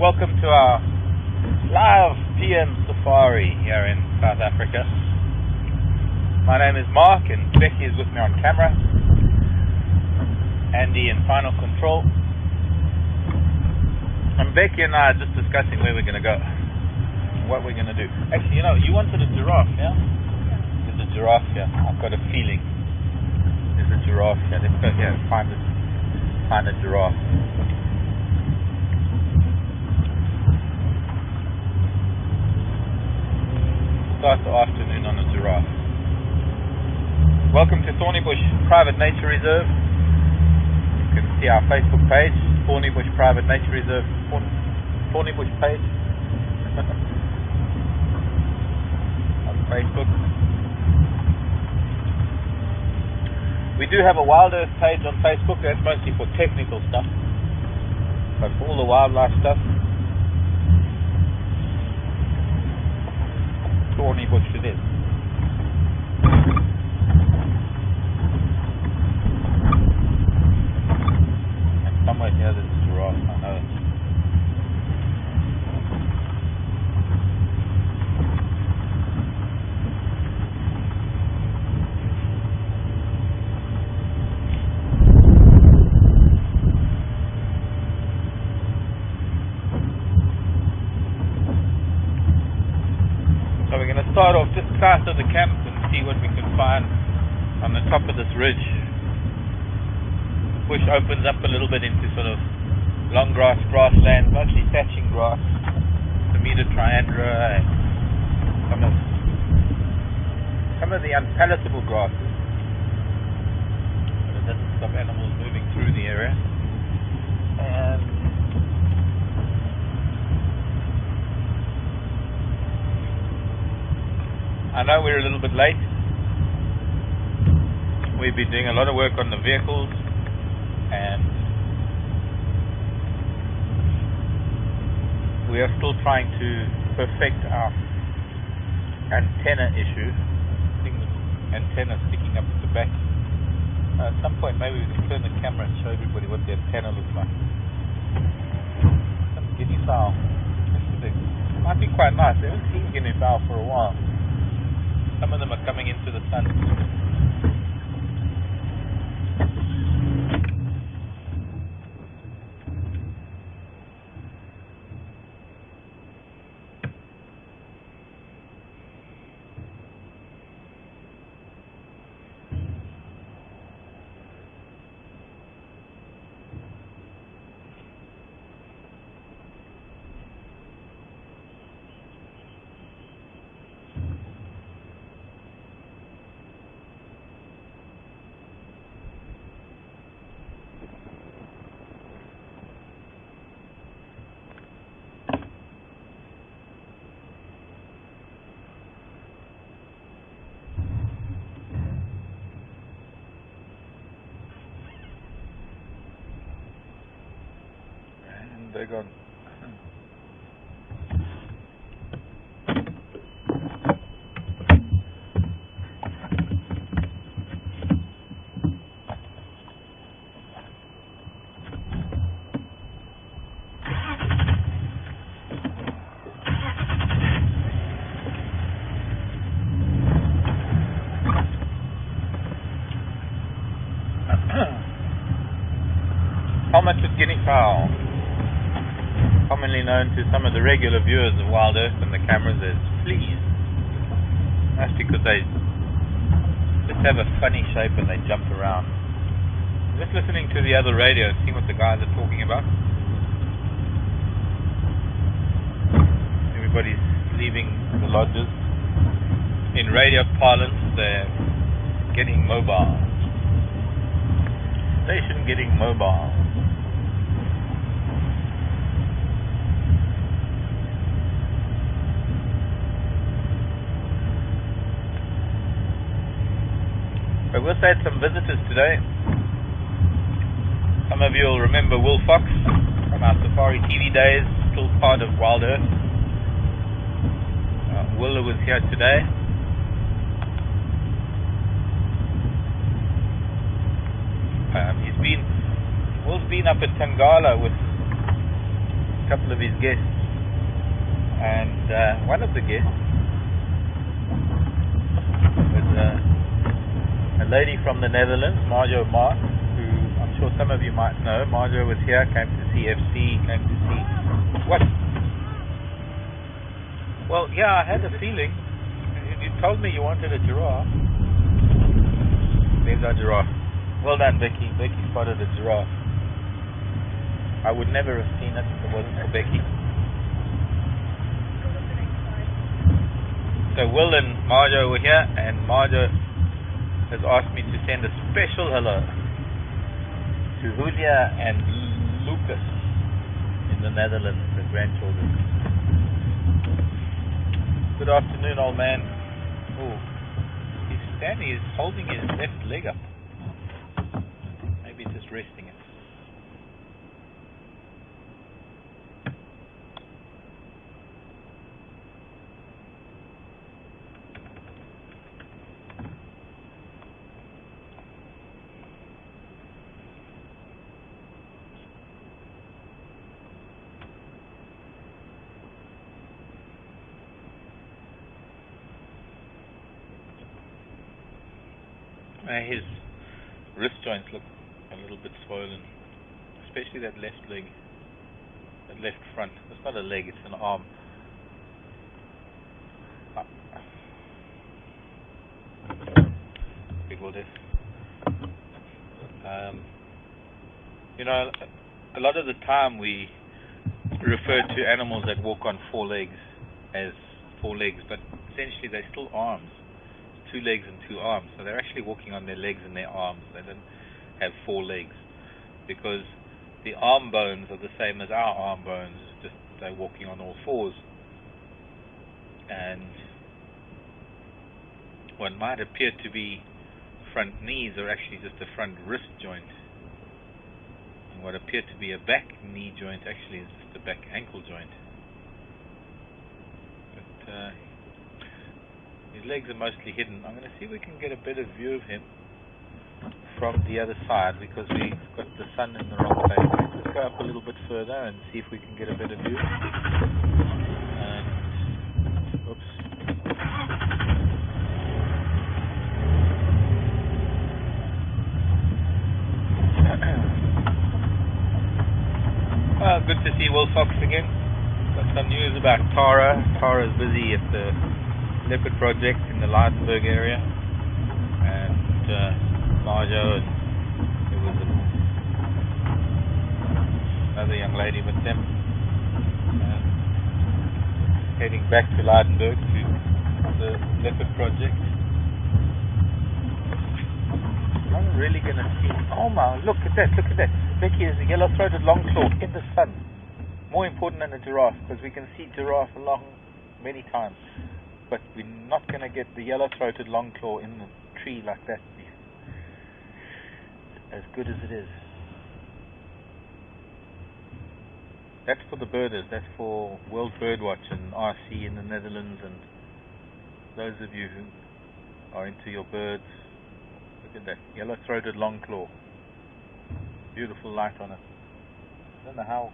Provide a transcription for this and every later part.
Welcome to our live PM safari here in South Africa. My name is Mark and Becky is with me on camera. Andy in final control. And Becky and I are just discussing where we're going to go, what we're going to do. Actually, you wanted a giraffe, yeah? There's a giraffe here. I've got a feeling there's a giraffe here. Let's go here and find a giraffe. Start the afternoon on a giraffe. Welcome to Thornybush Private Nature Reserve. You can see our Facebook page, Thornybush Private Nature Reserve, Thornybush page on Facebook. We do have a Wild Earth page on Facebook. That's mostly for technical stuff, but for all the wildlife stuff, Thornybush it is. And somewhere here there's a giraffe, I know it. So we're going to start off just south of the camp and see what we can find on the top of this ridge. Bush opens up a little bit into sort of long grass grassland, mostly thatching grass, Semida triandra, and some of the unpalatable grasses. But it doesn't stop animals moving through the area. And I know we're a little bit late. We've been doing a lot of work on the vehicles, and we are still trying to perfect our antenna issue. Antenna sticking up at the back. At some point maybe we can turn the camera and show everybody what the antenna looks like. Some guinea fowl. It might be quite nice. I haven't seen guinea fowl for a while. Some of them are coming into the sun. They're gone. Helmeted guinea fowl, commonly known to some of the regular viewers of Wild Earth and the cameras as fleas. That's because they just have a funny shape and they jump around. Just listening to the other radio, seeing what the guys are talking about. Everybody's leaving the lodges. In radio parlance, they're getting mobile. Station getting mobile. But we'll had some visitors today. Some of you will remember Will Fox from our Safari TV days, still part of Wild Earth. Will was here today. Will's been up at Tangala with couple of his guests, and one of the guests was a lady from the Netherlands, Marjo Mark, who I'm sure some of you might know. Marjo was here, came to see FC, came to see... What? Well, yeah, I had a feeling. You told me you wanted a giraffe. There's our giraffe. Well done, Becky. Becky spotted a giraffe. I would never have seen it if it wasn't for Becky. So Will and Marjo were here, and Marjo has asked me to send a special hello to Julia and Lucas in the Netherlands, the grandchildren. Good afternoon, old man. Oh, he's holding his left leg up. Maybe just resting it. His wrist joints look a little bit swollen, especially that left leg, that left front. It's not a leg, it's an arm. Big will this. You know, a lot of the time we refer to animals that walk on four legs as four legs, but essentially they're still arms. 2 legs and 2 arms, so they're actually walking on their legs and their arms. They don't have 4 legs, because the arm bones are the same as our arm bones, it's just they're walking on all fours. And what might appear to be front knees are actually just a front wrist joint, and what appear to be a back knee joint actually is just a back ankle joint. But his legs are mostly hidden. I'm going to see if we can get a better view of him from the other side, because we've got the sun in the wrong place. Let's just go up a little bit further and see if we can get a better view. And, oops. Well, good to see Will Fox again. Got some news about Tara. Tara's busy at the Leopard project in the Leidenburg area, and Marjo, and there was another young lady with them, heading back to Leidenburg to the Leopard project. I'm really going to see... Oh my, look at that, look at that. Becky is a yellow-throated longclaw in the sun. More important than a giraffe, because we can see giraffe along many times. But we're not going to get the yellow-throated longclaw in the tree like that, as good as it is. That's for the birders, that's for World Birdwatch and RC in the Netherlands, and those of you who are into your birds. Look at that, yellow-throated longclaw. Beautiful light on it. I don't know how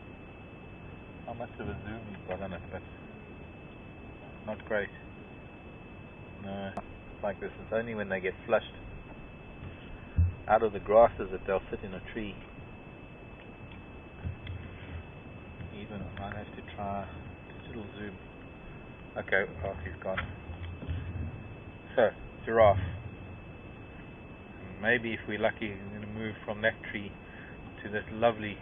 much of a zoom you've got on it, but not great. No, it's like this. It's only when they get flushed out of the grasses that they'll sit in a tree. Even I might have to try digital zoom. Okay, oh, he's gone. So, giraffe. Maybe if we're lucky, we're going to move from that tree to this lovely,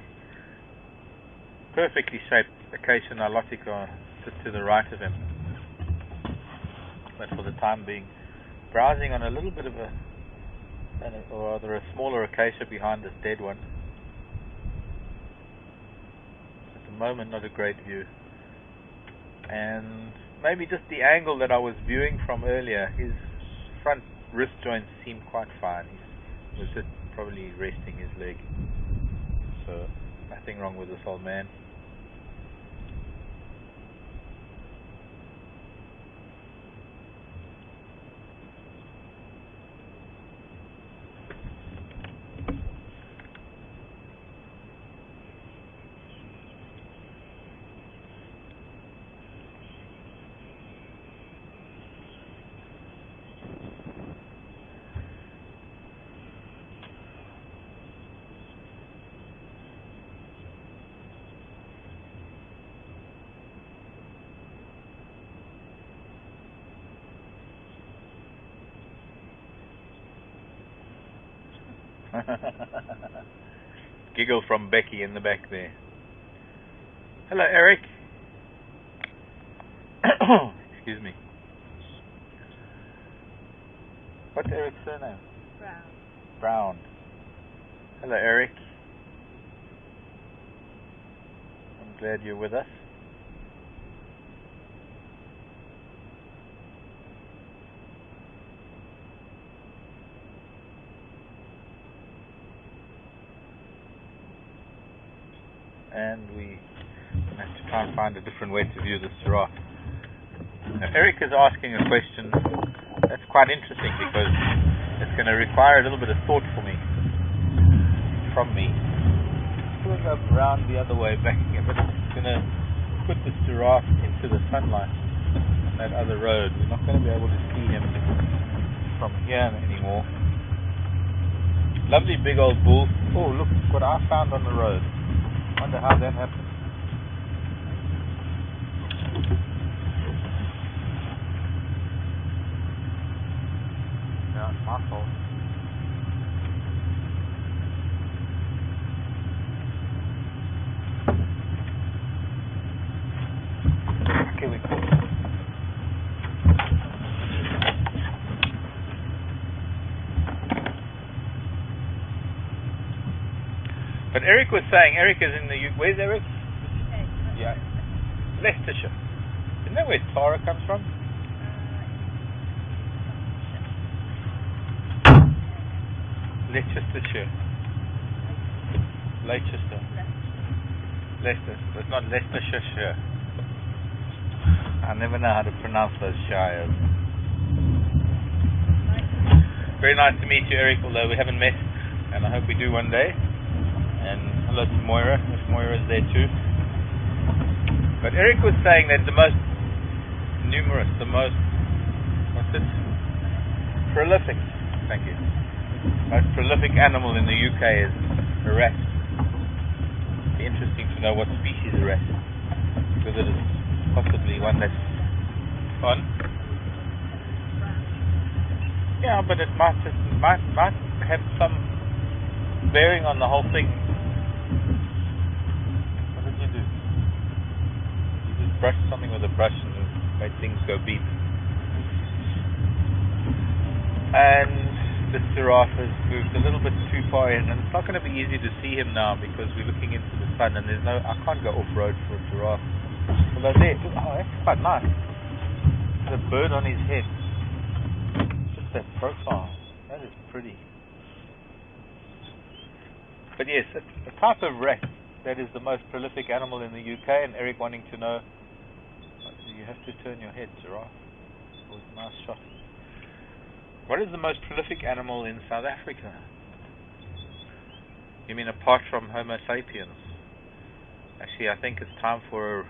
perfectly shaped Acacia nilotica just to the right of him. But for the time being, browsing on a little bit of or rather a smaller acacia behind this dead one. At the moment, not a great view. And maybe just the angle that I was viewing from earlier, his front wrist joints seem quite fine. He was just probably resting his leg. So, nothing wrong with this old man. Giggle from Becky in the back there. Hello, Eric. Excuse me. What's Eric's surname? Brown. Brown. Hello, Eric. I'm glad you're with us. And we have to try and find a different way to view this giraffe. Now, Eric is asking a question that's quite interesting because it's going to require a little bit of thought from me. Pulling up around the other way, backing it, but it's going to put this giraffe into the sunlight on that other road. We're not going to be able to see him from here anymore. Lovely big old bull. Oh, look what I found on the road. Wonder how that happened. Yeah, it's my fault. Okay, we go. But Eric was saying, Eric is in the where's Eric? Yeah, Leicestershire. Isn't that where Tara comes from? Leicestershire. Leicester. Leicester. It's not Leicestershire. I never know how to pronounce those shires. Very nice to meet you, Eric, although we haven't met, and I hope we do one day. And hello to Moira, if Moira is there too. But Eric was saying that the most numerous, the most, what's it? Prolific, thank you. Most prolific animal in the UK is a rat. It'd be interesting to know what species a rat is, because it is possibly one that's fun. Yeah, but it might have some bearing on the whole thing. What did you do? You just brushed something with a brush and it made things go beep. And this giraffe has moved a little bit too far in, and it's not going to be easy to see him now because we're looking into the sun, and I can't go off-road for a giraffe. Although there, oh, that's quite nice. There's a bird on his head. Just that profile. That is pretty. But yes, a type of rat that is the most prolific animal in the UK, and Eric wanting to know, you have to turn your head, giraffe. It was a nice shot. What is the most prolific animal in South Africa? You mean apart from Homo sapiens? Actually, I think it's time for a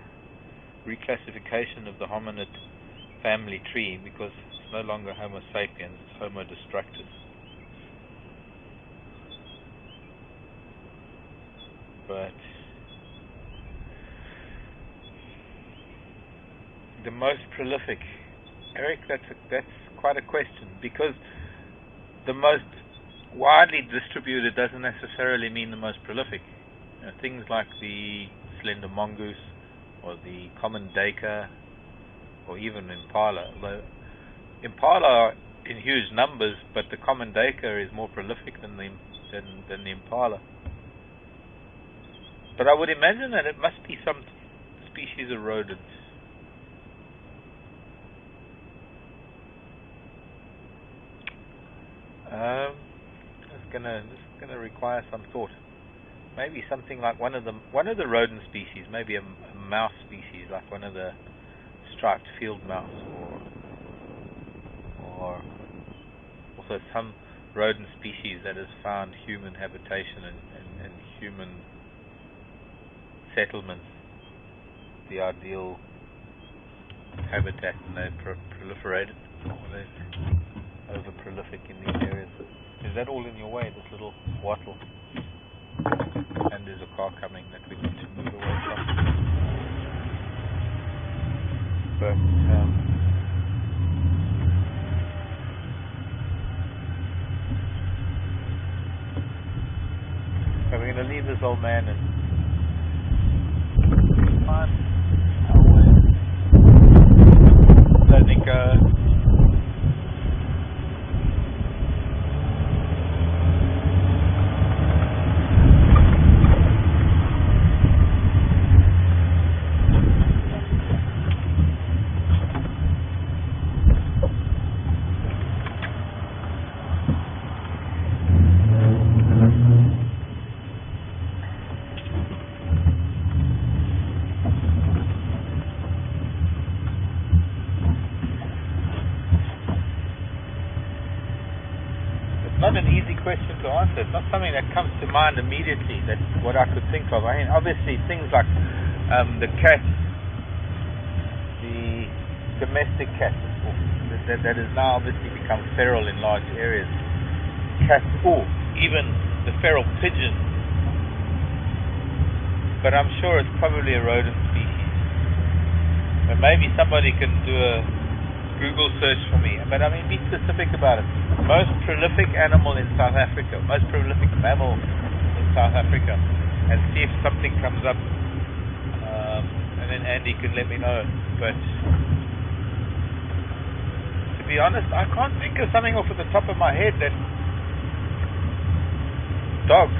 reclassification of the hominid family tree, because it's no longer Homo sapiens, it's Homo destructus. But the most prolific, Eric, that's quite a question, because the most widely distributed doesn't necessarily mean the most prolific. You know, things like the slender mongoose or the common duiker or even impala. Although impala are in huge numbers, but the common duiker is more prolific than the impala. But I would imagine that it must be some species of rodent. It's gonna require some thought. Maybe something like one of the rodent species, maybe a mouse species, like one of the striped field mouse, or also some rodent species that has found human habitation and human settlements, the ideal habitat, and they proliferated, or they're over prolific in these areas. Is that all in your way, this little wattle? And there's a car coming that we need to move away from. But we're going to leave this old man and find our way. Hello, Nico. Not an easy question to answer. It's not something that comes to mind immediately. That's what I could think of. I mean, obviously things like the cats, the domestic cats, that has now obviously become feral in large areas. Cats, even the feral pigeon. But I'm sure it's probably a rodent species. But maybe somebody can do a Google search for me. But I mean, be specific about it. Most prolific animal in South Africa, most prolific mammal in South Africa, and see if something comes up, and then Andy can let me know. But to be honest, I can't think of something off at the top of my head. That dogs.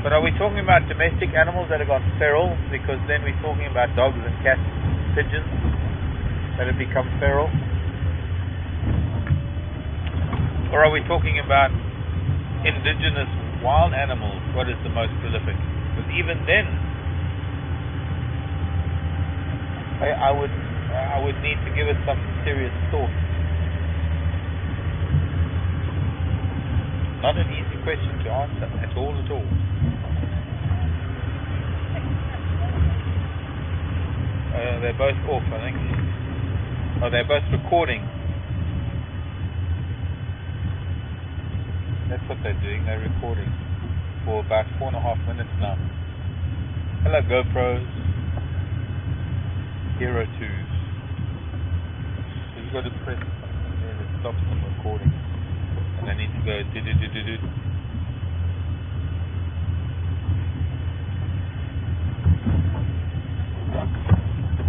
But are we talking about domestic animals that have gone feral? Because then we're talking about dogs and cats, pigeons that have become feral. Or are we talking about indigenous wild animals? What is the most prolific? Because even then, I would need to give it some serious thought. Not an easy question to answer at all. They're both off, I think. Oh, they're both recording. That's what they're doing, they're recording for about 4.5 minutes now. Hello GoPros, Hero 2s. So you've got to press something there that stops them recording. And I need to go do.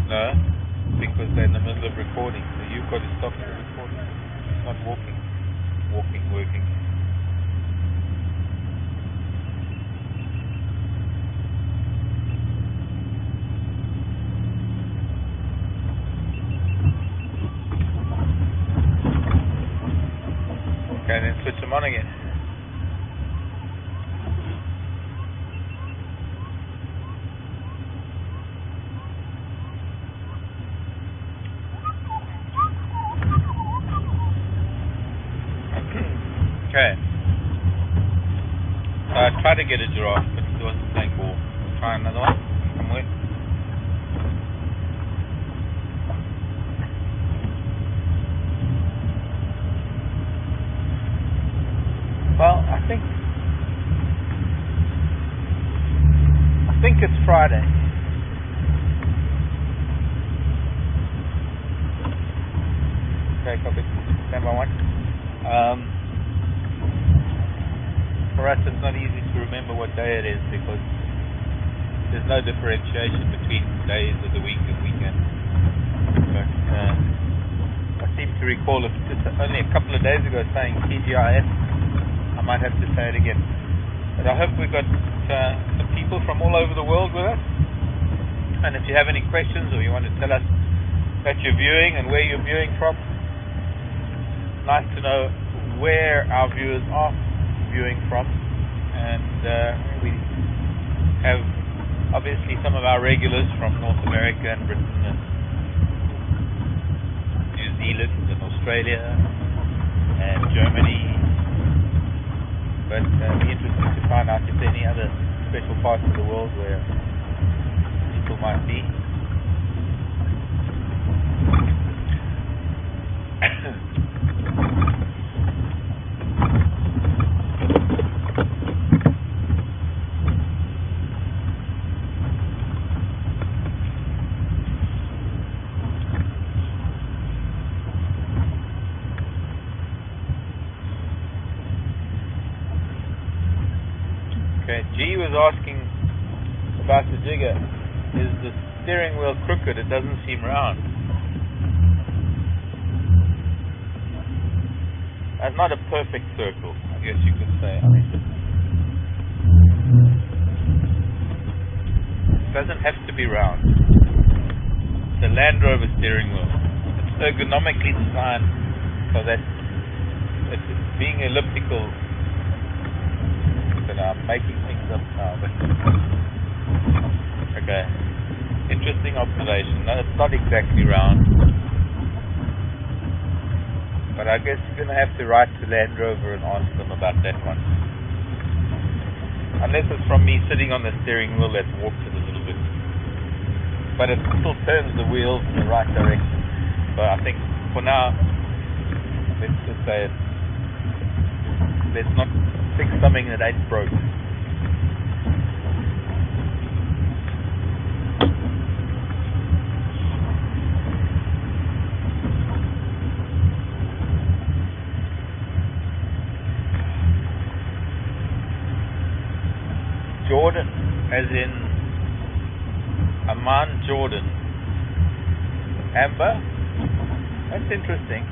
No, because they're in the middle of recording. So you've got to stop the recording. It's not working. Okay, then switch them on again. Okay. So I tried to get a giraffe, but it wasn't playing ball. Try another one. Somewhere. Well, I think it's Friday. Okay, copy. Stand by one. For us, it's not easy to remember what day it is because there's no differentiation between days of the week and weekend. But I seem to recall just only a couple of days ago saying TGIF. I might have to say it again. But I hope we've got some people from all over the world with us. And if you have any questions or you want to tell us that you're viewing and where you're viewing from, it's nice to know where our viewers are viewing from. And we have obviously some of our regulars from North America and Britain and New Zealand and Australia and Germany. But it'd be interesting to find out if there are any other special parts of the world where people might be. Okay, G was asking about the jigger. Is the steering wheel crooked? It doesn't seem round. That's not a perfect circle, I guess you could say. I mean, it doesn't have to be round. It's a Land Rover steering wheel. It's ergonomically designed so that it's being elliptical. But I'm making things up now. But okay, interesting observation. No, it's not exactly round. But I guess you're going to have to write to Land Rover and ask them about that one. Unless it's from me sitting on the steering wheel that's warped it a little bit. But it still turns the wheels in the right direction. So I think for now, let's just say let's not fix something that ain't broke. Jordan, as in Amman Jordan. Amber? That's interesting.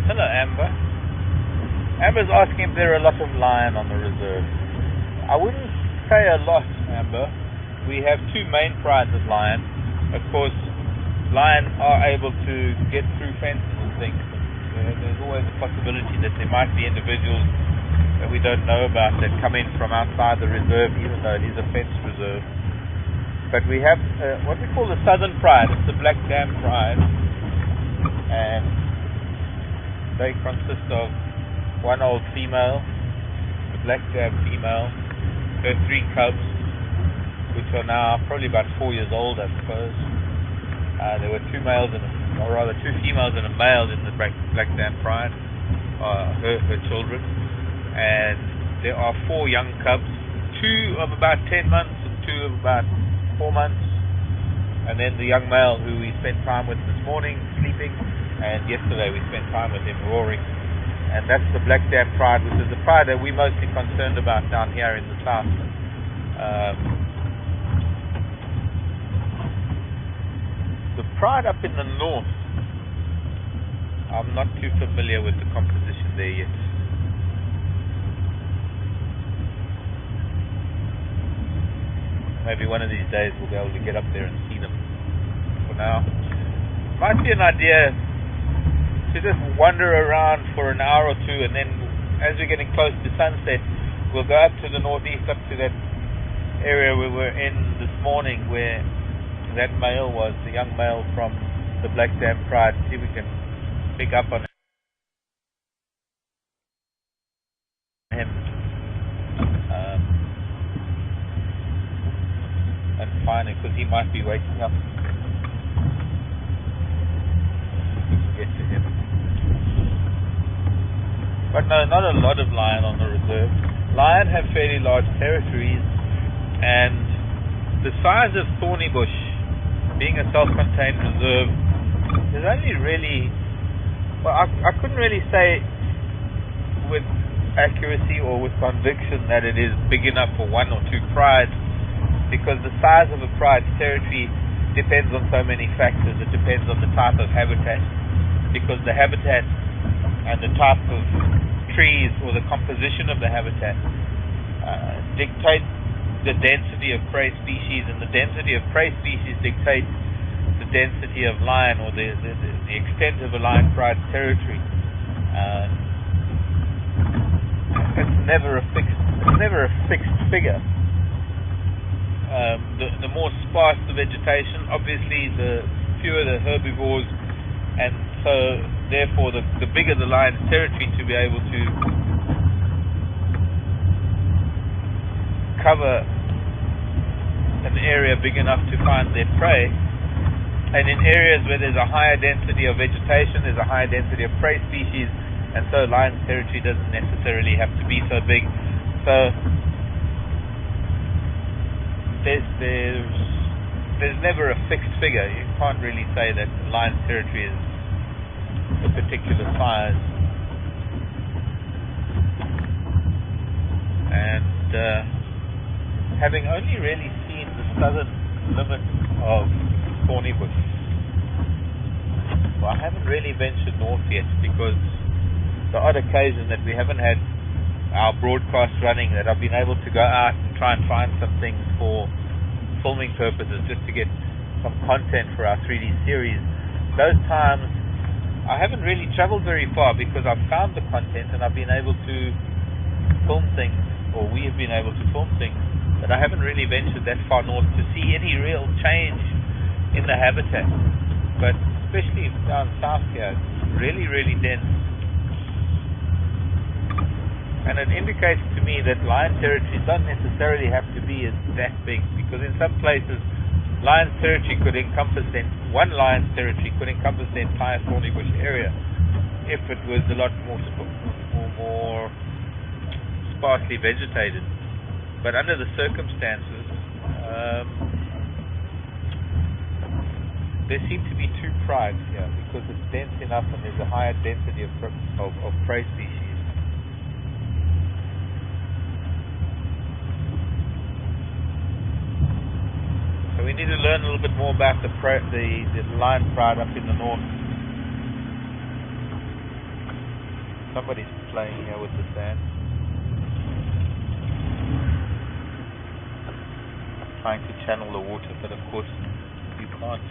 Hello, Amber. Amber's asking if there are a lot of lion on the reserve. I wouldn't say a lot, Amber. We have two main prides of lion. Of course, lion are able to get through fences and things. There's always a possibility that there might be individuals that we don't know about that come in from outside the reserve, even though it is a fenced reserve. But we have what we call the southern pride. It's the Black Dam pride, and they consist of one old female, the Black Dam female, her 3 cubs, which are now probably about 4 years old, I suppose. There were 2 males and or rather 2 females and a male in the Black Dam pride, her children. And there are 4 young cubs, 2 of about 10 months and 2 of about 4 months, and then the young male who we spent time with this morning sleeping, and yesterday we spent time with him roaring. And that's the Black Dam pride, which is the pride that we're mostly concerned about down here in the south. The pride up in the north, I'm not too familiar with the composition there yet. Maybe one of these days we'll be able to get up there and see them. For now, might be an idea to just wander around for an hour or two, and then as we're getting close to sunset, we'll go up to the northeast, up to that area we were in this morning where that male was, the young male from the Black Dam pride, see if we can pick up on him. And find it, because he might be waking up. We can get to him. But no, not a lot of lion on the reserve. Lion have fairly large territories, and the size of Thornybush, being a self-contained reserve, is only really, well, I couldn't really say with accuracy or with conviction that it is big enough for 1 or 2 prides, because the size of a pride's territory depends on so many factors. It depends on the type of habitat, because the habitat and the type of trees or the composition of the habitat dictate the density of prey species, and the density of prey species dictates the density of lion, or the extent of a lion pride's territory. It's never a fixed figure. The more sparse the vegetation, obviously the fewer the herbivores, and so therefore the bigger the lion's territory to be able to cover an area big enough to find their prey. And in areas where there's a higher density of vegetation, there's a higher density of prey species, and so lion's territory doesn't necessarily have to be so big. So there's never a fixed figure. You can't really say that lion's territory is a particular size. And having only really seen the southern limit of Thornybush, well, I haven't really ventured north yet, because the odd occasion that we haven't had our broadcast running, that I've been able to go out and try and find some things for filming purposes, just to get some content for our 3D series. Those times I haven't really traveled very far, because I've found the content and I've been able to film things, or we have been able to film things, but I haven't really ventured that far north to see any real change in the habitat. But especially down south here, it's really, really dense. And it indicates to me that lion territories don't necessarily have to be that big, because in some places, lion's territory could encompass, one lion's territory could encompass the entire Thornybush area if it was a lot more sparsely vegetated. But under the circumstances, there seem to be two prides here, because it's dense enough and there's a higher density of prey species. So we need to learn a little bit more about the lion pride up in the north. Somebody's playing here with the sand. Trying to channel the water, but of course you can't.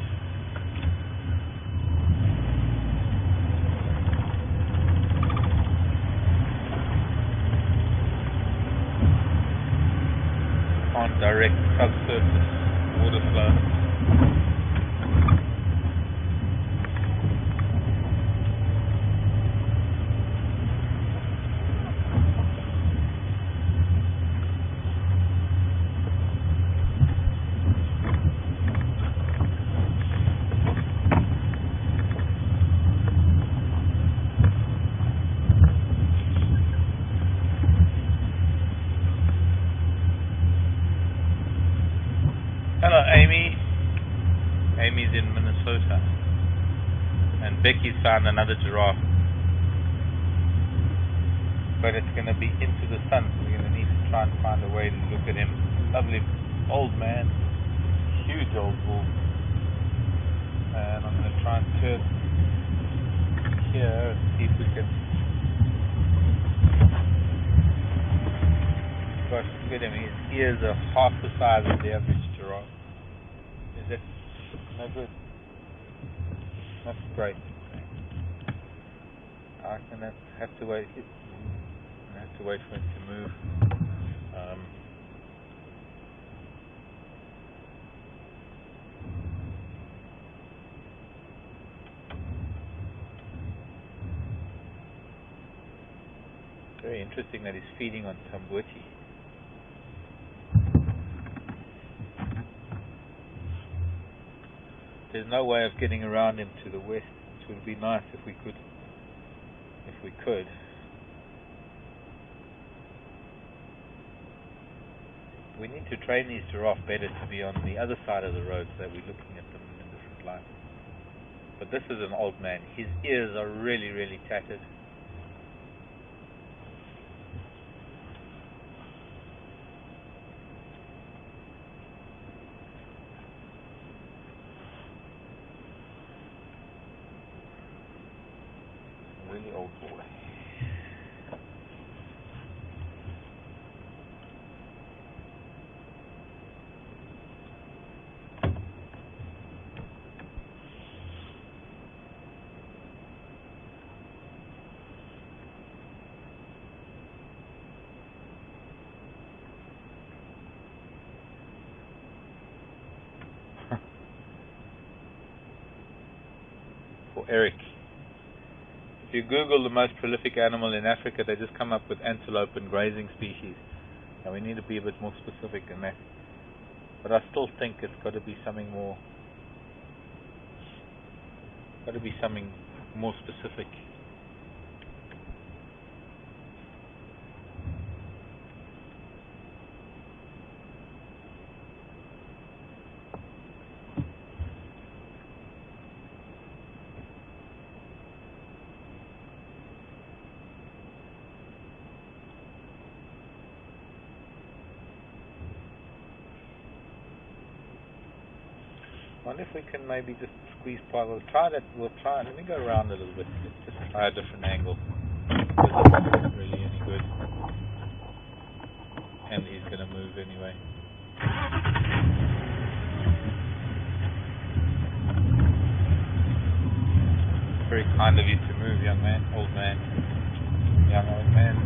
Can't direct subsurface water flow. Hello, Amy. Amy's in Minnesota. And Becky's found another giraffe. But it's going to be into the sun, so we're going to need to try and find a way to look at him. Lovely old man. Huge old bull. And I'm going to try and turn here and see if we can... Gosh, look at him. His ears are half the size of the average giraffe. Is that no good? That's great. I'm gonna have to wait. I have to wait for him to move. Very interesting that he's feeding on tambuchi. There's no way of getting around him to the west, which would be nice if we could. We need to train these giraffe better to be on the other side of the road, so that we're looking at them in a different light. But this is an old man. His ears are really, really tattered. Really old boy. For Eric. If you Google the most prolific animal in Africa, they just come up with antelope and grazing species. And we need to be a bit more specific than that. But I still think it's got to be something more. Got to be something more specific. Wonder if we can maybe just squeeze by. We'll try that. We'll try. Let me go around a little bit. Let's just try a different angle. Because it's not really any good. And he's going to move anyway. Very kind of you to move, young man, old man, young old man.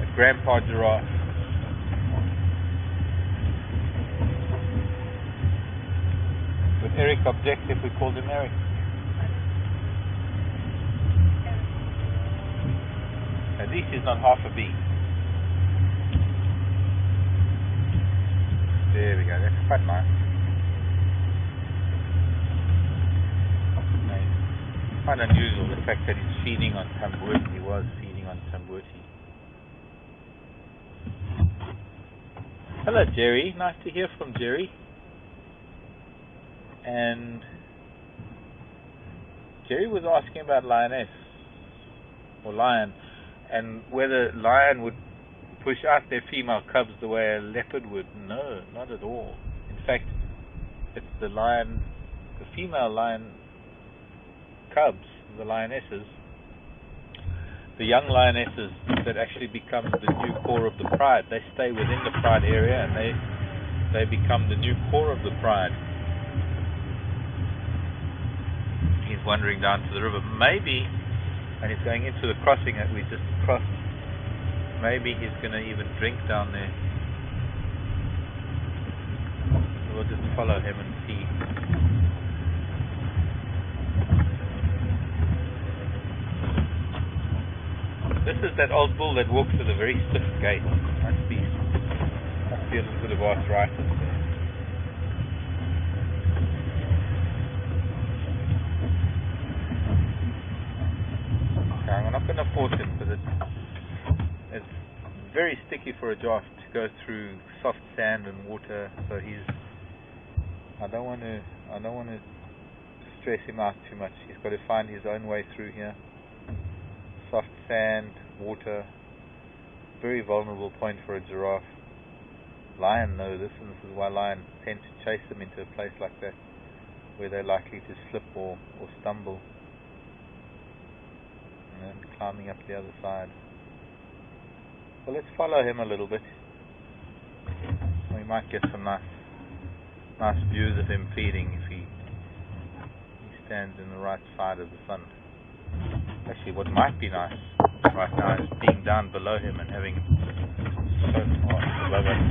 A grandpa giraffe. With Eric Objective, we called him Eric. At least he's not half a bee. There we go, that's quite nice. Quite unusual, the fact that he's feeding on Tambuti. He was feeding on Tambuti. Hello, Jerry. Nice to hear from Jerry. And Jerry was asking about lioness, or lion, and whether lion would push out their female cubs the way a leopard would. No, not at all. In fact, it's the lion, the female lion cubs, the lionesses, the young lionesses that actually become the new core of the pride. They stay within the pride area and they become the new core of the pride. He's wandering down to the river. Maybe, and he's going into the crossing that we just crossed, maybe he's going to even drink down there. So we'll just follow him and see. This is that old bull that walks with a very stiff gait. Must be a little bit of arthritis there. Okay, I'm not going to force him because it's very sticky for a giraffe to go through soft sand and water. So I don't want to stress him out too much. He's got to find his own way through here. Soft sand, water, very vulnerable point for a giraffe. Lion know this, and this is why lions tend to chase them into a place like that, where they're likely to slip or stumble. And then climbing up the other side. Well, let's follow him a little bit. We might get some nice views of him feeding if he stands in the right side of the sun. Actually, what might be nice right now is being down below him and having so far above us.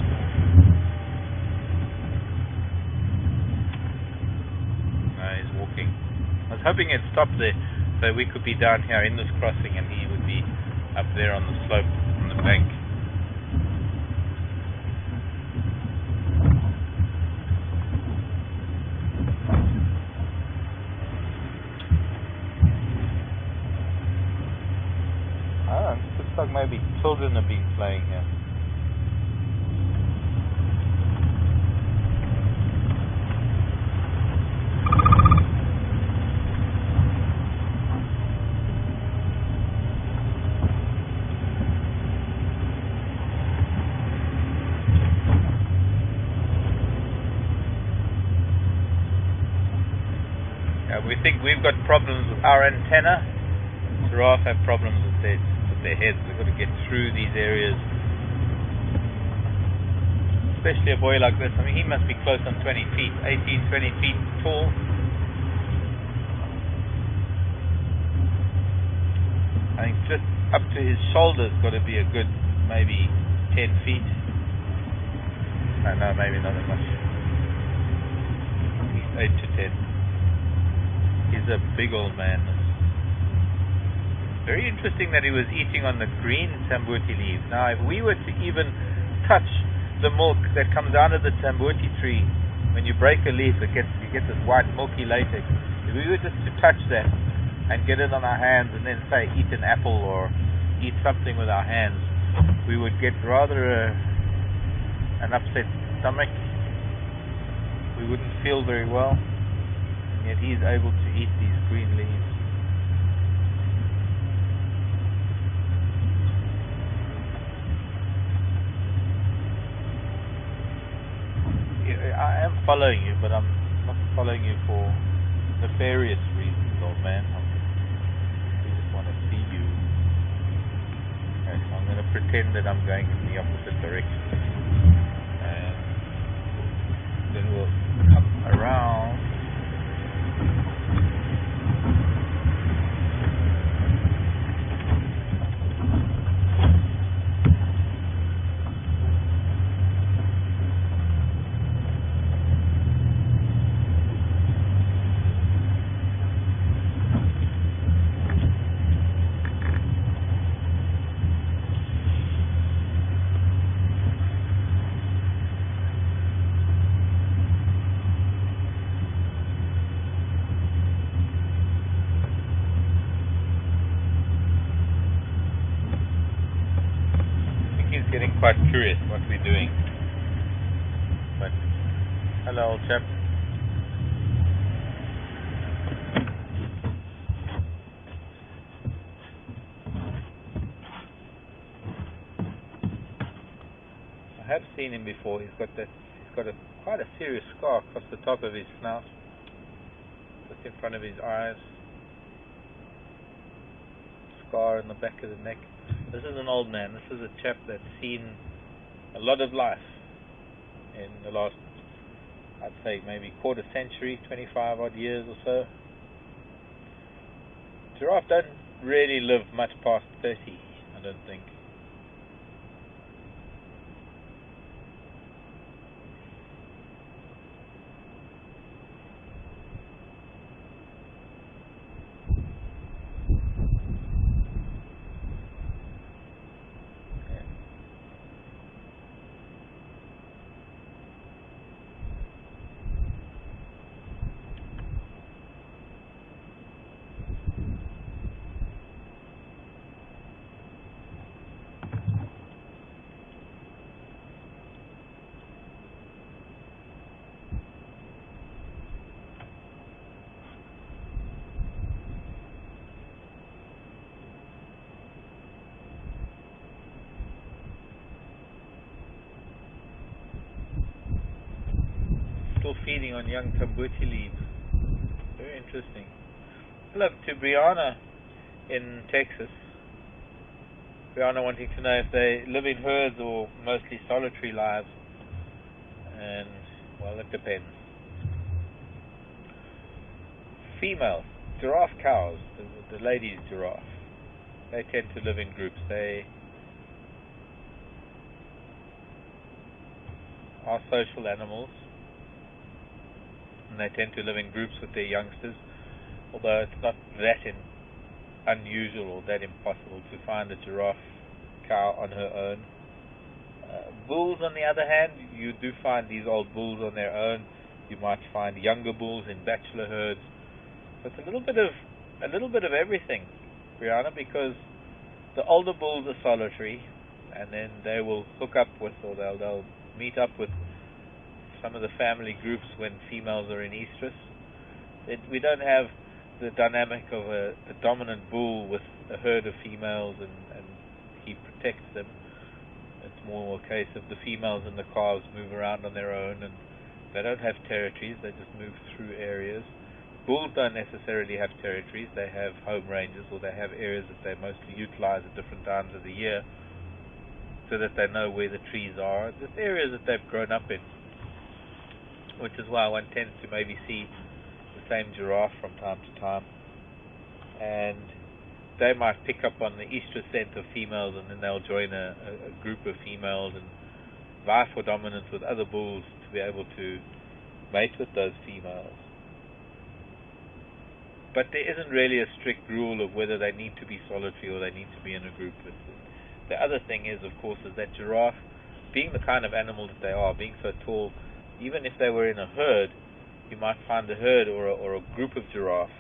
No, he's walking. I was hoping he'd stop there so we could be down here in this crossing and he would be up there on the slope, on the bank. Looks like maybe children have been playing here. We think we've got problems with our antenna. Giraffe have problems with their heads. They've got to get through these areas, especially a boy like this. I mean, he must be close on 20 feet, 18, 20 feet tall. I think just up to his shoulders got to be a good maybe 10 feet. No, maybe not that much. At least 8 to 10. He's a big old man. Very interesting that he was eating on the green Tambuti leaves. Now, if we were to even touch the milk that comes out of the Tambuti tree, when you break a leaf, you get this white milky latex. If we were just to touch that and get it on our hands and then say eat an apple or eat something with our hands, we would get rather an upset stomach. We wouldn't feel very well. And yet he's able to eat these green leaves. following you, but I'm not following you for nefarious reasons, old man. I just want to see you. Okay, so I'm going to pretend that I'm going in the opposite direction. And then we'll come around. Getting quite curious what we're doing. But hello, old chap. I have seen him before. He's got quite a serious scar across the top of his snout, just in front of his eyes. Scar in the back of the neck. This is an old man. This is a chap that's seen a lot of life in the last, I'd say, maybe quarter century, 25 odd years or so. Giraffe don't really live much past 30, I don't think. Still feeding on young tambuchi leaves. Very interesting. Hello to Brianna in Texas. Brianna wanting to know if they live in herds or mostly solitary lives. And, well, it depends. Females, giraffe cows, the ladies' giraffe, they tend to live in groups. They are social animals, and they tend to live in groups with their youngsters, although it's not that unusual or that impossible to find a giraffe cow on her own. Bulls, on the other hand, you do find these old bulls on their own. You might find younger bulls in bachelor herds. So it's a little bit of everything, Brianna, because the older bulls are solitary, and then they will hook up with, or they'll meet up with some of the family groups when females are in estrus. We don't have the dynamic of a dominant bull with a herd of females and he protects them. It's more a case of the females and the calves move around on their own, and they don't have territories, they just move through areas. Bulls don't necessarily have territories, they have home ranges, or they have areas that they mostly utilize at different times of the year so that they know where the trees are, just areas that they've grown up in, which is why one tends to maybe see the same giraffe from time to time, and they might pick up on the estrus scent of females, and then they'll join a group of females and vie for dominance with other bulls to be able to mate with those females. But there isn't really a strict rule of whether they need to be solitary or they need to be in a group. The other thing is, of course, is that giraffe, being the kind of animal that they are, being so tall, even if they were in a herd, you might find a herd or a group of giraffe,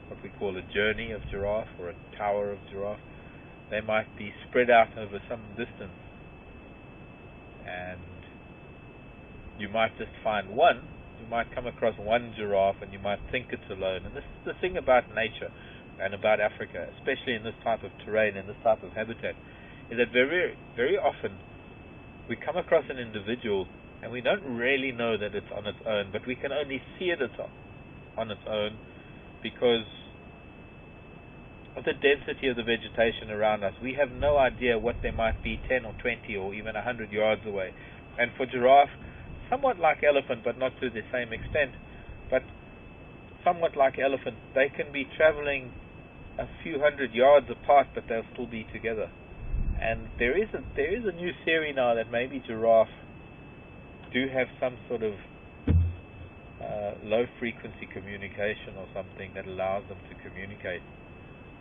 what we call a journey of giraffe or a tower of giraffe. They might be spread out over some distance, and you might just find one. You might come across one giraffe and you might think it's alone. And this is the thing about nature and about Africa, especially in this type of terrain, in this type of habitat, is that very, very often we come across an individual And we don't really know that it's on its own, but we can only see it on its own because of the density of the vegetation around us. We have no idea what there might be 10 or 20 or even 100 yards away. And for giraffe, somewhat like elephant, but not to the same extent, but somewhat like elephant, they can be traveling a few hundred yards apart, but they'll still be together. And there is a new theory now that maybe giraffe do have some sort of low frequency communication or something that allows them to communicate.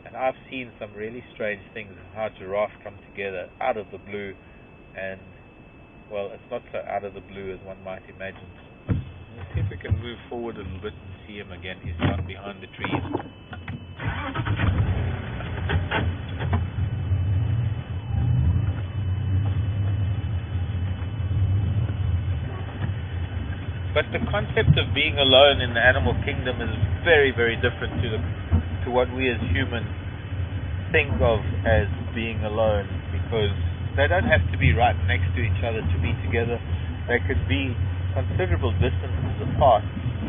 And I've seen some really strange things, how giraffes come together out of the blue, and well, it's not so out of the blue as one might imagine. Let's see if we can move forward a little bit and see him again. He's down behind the trees. But the concept of being alone in the animal kingdom is very, very different to what we as humans think of as being alone, because they don't have to be right next to each other to be together. They could be considerable distances apart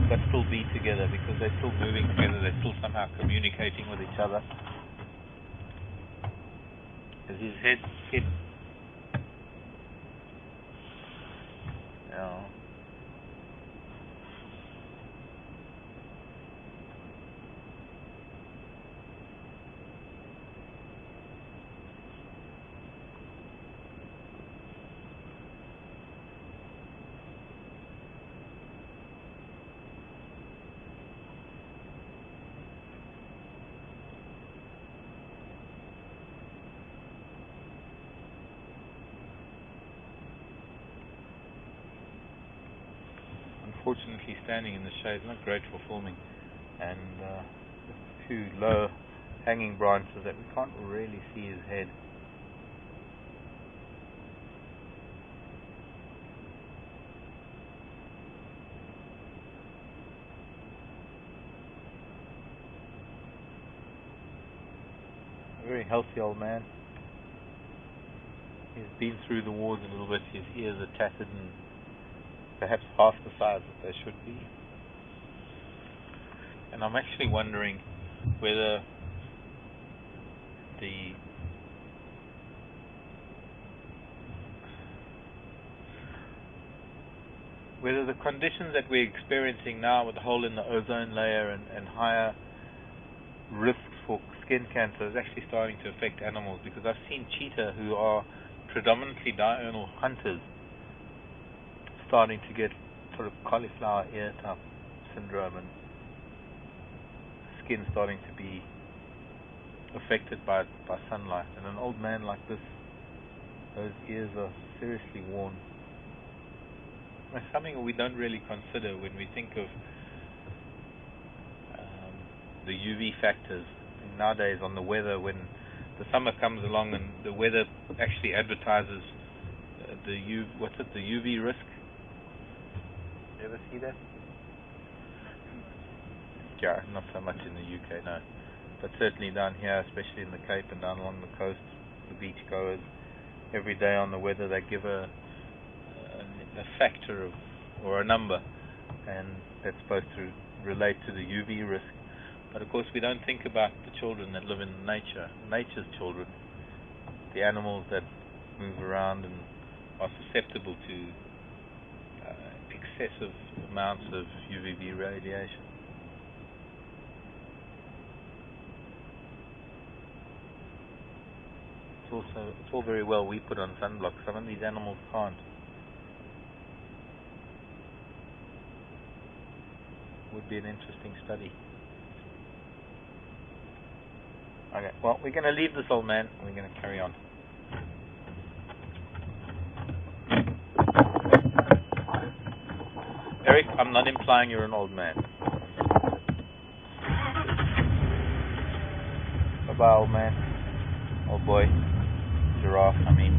but still be together because they're still moving together, they're still somehow communicating with each other. Is his head hit? Yeah. Unfortunately, standing in the shade is not great for filming, and a few low hanging branches that we can't really see his head. A very healthy old man. He's been through the wars a little bit. His ears are tattered and perhaps half the size that they should be. And I'm actually wondering whether the conditions that we're experiencing now with the hole in the ozone layer and higher risks for skin cancer is actually starting to affect animals, because I've seen cheetah, who are predominantly diurnal hunters, starting to get sort of cauliflower ear type syndrome and skin starting to be affected by sunlight. And an old man like this, those ears are seriously worn. It's something we don't really consider when we think of the UV factors. And nowadays on the weather, when the summer comes along and the weather actually advertises the UV risk. You ever see that? Yeah, not so much in the UK, no. But certainly down here, especially in the Cape and down along the coast, the beach goers, every day on the weather they give a factor or a number, and that's supposed to relate to the UV risk. But of course we don't think about the children that live in nature, nature's children, the animals that move around and are susceptible to excessive amounts of UVB radiation. It's all very well we put on sunblock. Some of these animals can't. Would be an interesting study. Okay, well, we're going to leave this old man and we're going to carry on. Eric, I'm not implying you're an old man. Bye-bye, old man. Old boy. Giraffe, I mean.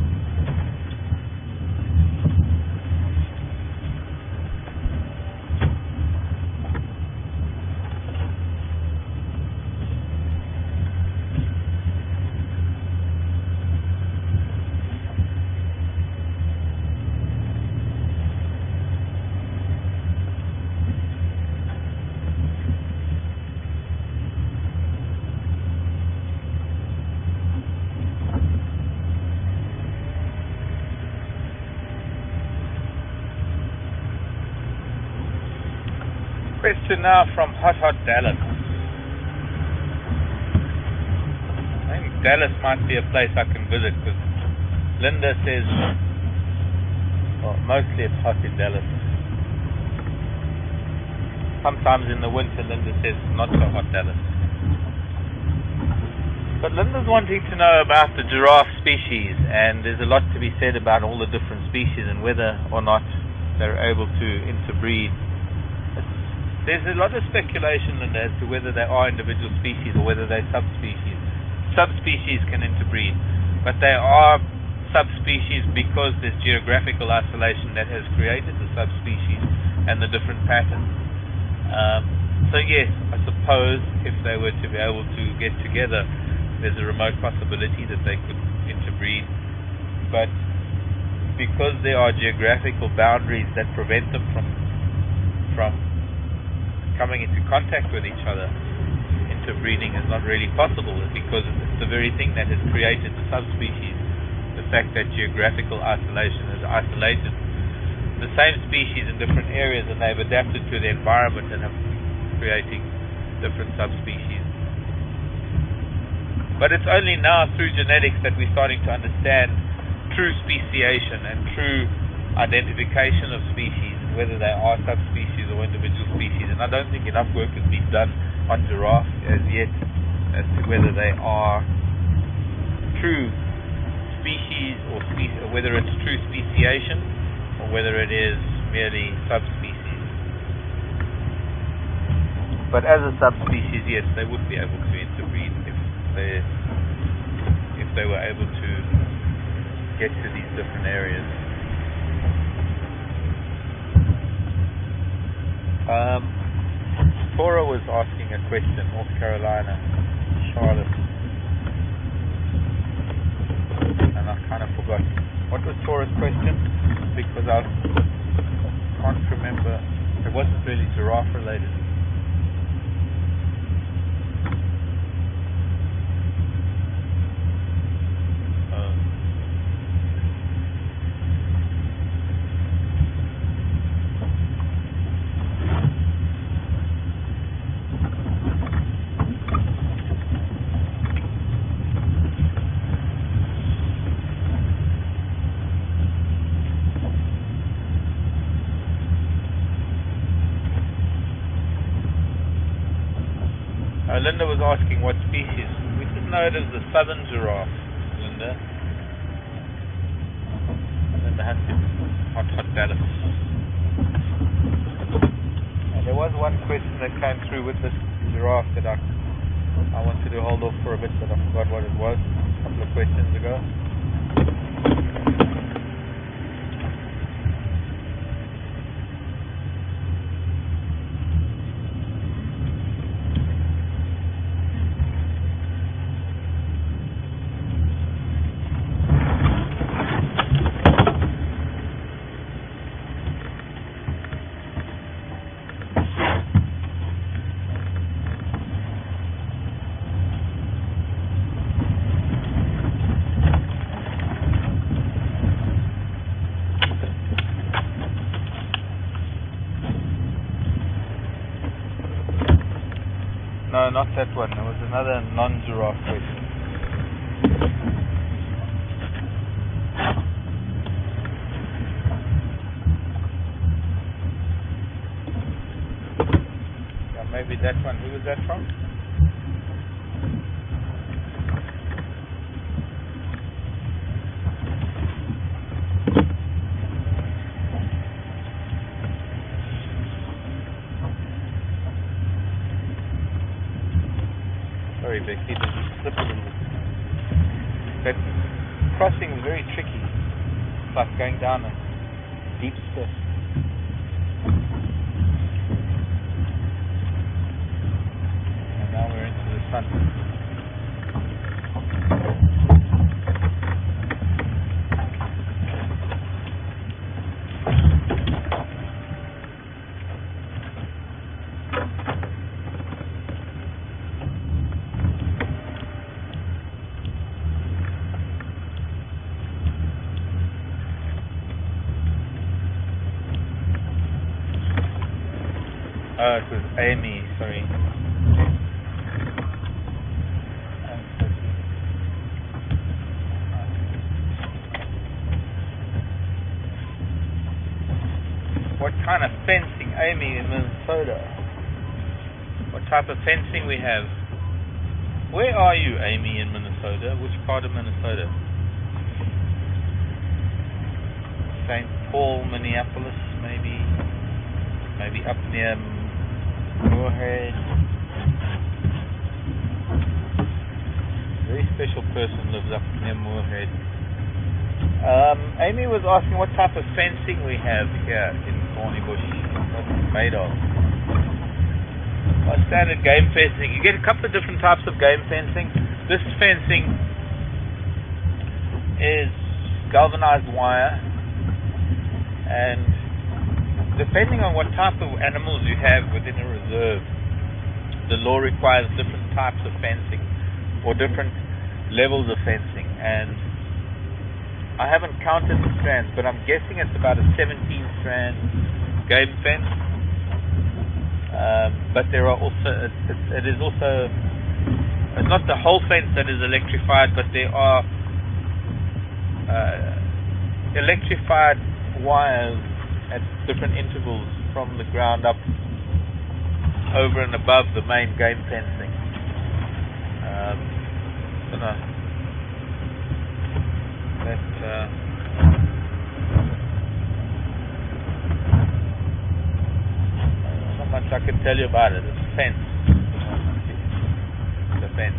question now from Hot Dallas. I think Dallas might be a place I can visit because Linda says, well, mostly it's hot in Dallas. Sometimes in the winter, Linda says not so hot Dallas. But Linda's wanting to know about the giraffe species, and there's a lot to be said about all the different species and whether or not they're able to interbreed. There's a lot of speculation in as to whether they are individual species or whether they're subspecies. Subspecies can interbreed, but they are subspecies because there's geographical isolation that has created the subspecies and the different patterns. So yes, I suppose if they were to be able to get together, there's a remote possibility that they could interbreed, but because there are geographical boundaries that prevent them from coming into contact with each other, interbreeding is not really possible, because it's the very thing that has created the subspecies. The fact that geographical isolation has isolated the same species in different areas, and they've adapted to the environment and have creating different subspecies. But it's only now through genetics that we're starting to understand true speciation and true identification of species, and whether they are subspecies or individual species. And I don't think enough work has been done on giraffes as yet as to whether they are true species or whether it's true speciation or whether it is merely subspecies. But as a subspecies, yes, they would be able to interbreed if they were able to get to these different areas. Cora was asking a question, North Carolina, Charlotte, and I kind of forgot. What was Cora's question? Because I can't remember. It wasn't really giraffe related. Linda was asking what species. We just know it as the southern giraffe, Linda. Linda hunted Hot Dallas. There was one question that came through with this giraffe that I wanted to hold off for a bit, but I forgot what it was a couple of questions ago. No, not that one. There was another non-giraffe question. Yeah, maybe that one. Who was that from? Sorry, Becky, there's a slip a little bit. That crossing is very tricky. It's like going down a deep spiff. And now we're into the sun. Oh, it was Amy, sorry. What kind of fencing, Amy, in Minnesota? What type of fencing we have? Where are you, Amy, in Minnesota? Which part of Minnesota? St. Paul, Minneapolis, maybe up near Moorhead. Very special person lives up near Moorhead. Amy was asking what type of fencing we have here in Thornybush. What it's made of. Standard game fencing. You get a couple of different types of game fencing. This fencing is galvanized wire, and depending on what type of animals you have within a reserve, the law requires different types of fencing or different levels of fencing. And I haven't counted the strands, but I'm guessing it's about a 17-strand game fence. But there are also, it is also, it's not the whole fence that is electrified, but there are electrified wires at different intervals from the ground up over and above the main game fencing. Don't know. Not much I can tell you about it. It's a fence. It's a fence.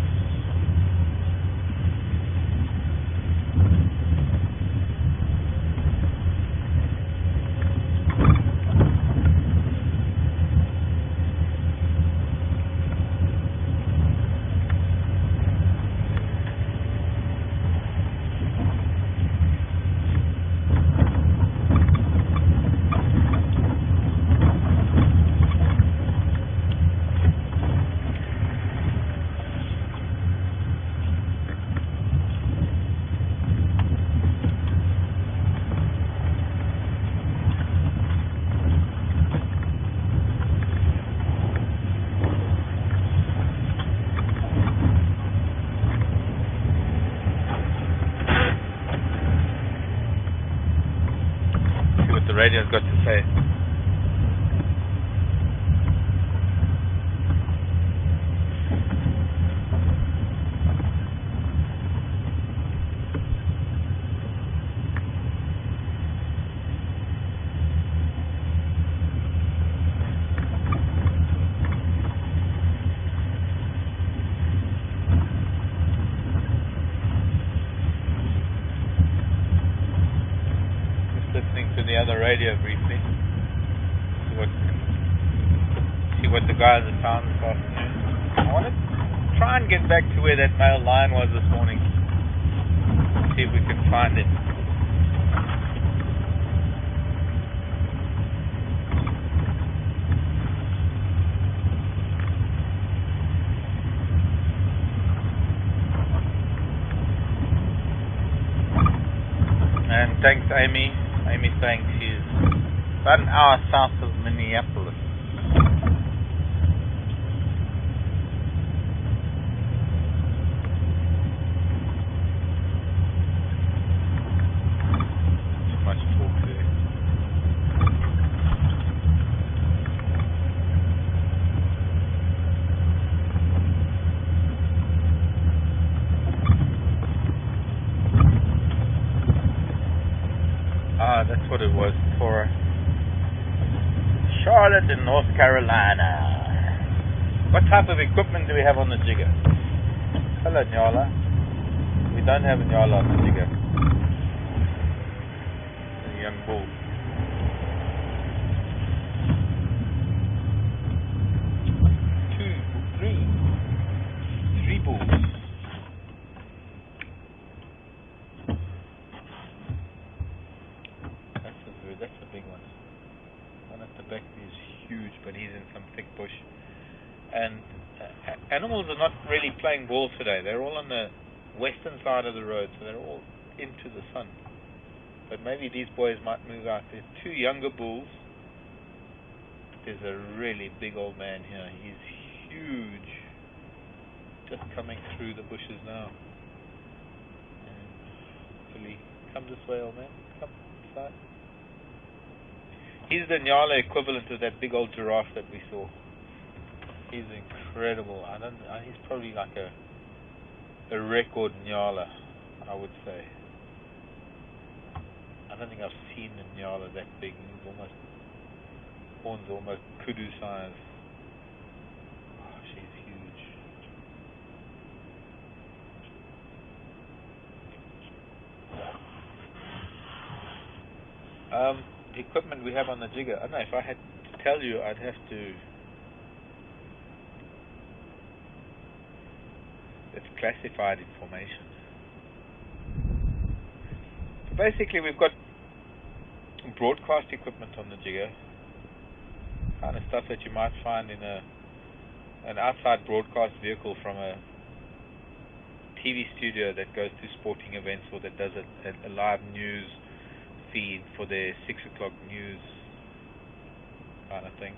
The radio's got to say. Listening to the other radio briefly. See what the guys have found this afternoon. I want to try and get back to where that male lion was this morning. See if we can find it. And thanks, Amy. Amy's saying she's about an hour south of Minneapolis. Too much talk there. That's what it was for Charlotte in North Carolina. What type of equipment do we have on the jigger? Hello, Nyala. We don't have a Nyala on the jigger. A young bull. Three bulls. That's a big one. One at the back is huge, but he's in some thick bush. And animals are not really playing ball today. They're all on the western side of the road, so they're all into the sun. But maybe these boys might move out. There's two younger bulls there's a really big old man here. He's huge. Just coming through the bushes now. And hopefully, come this way, old man. Come inside. He's the Nyala equivalent of that big old giraffe that we saw. He's incredible. He's probably like a record Nyala, I would say. I don't think I've seen a Nyala that big. He's horns almost kudu size. Oh, she's huge. The equipment we have on the jigger, I don't know, if I had to tell you, I'd have to... It's classified information. So basically we've got broadcast equipment on the jigger, kind of stuff that you might find in an outside broadcast vehicle from a TV studio that goes to sporting events or that does a live news feed for their 6 o'clock news kind of thing.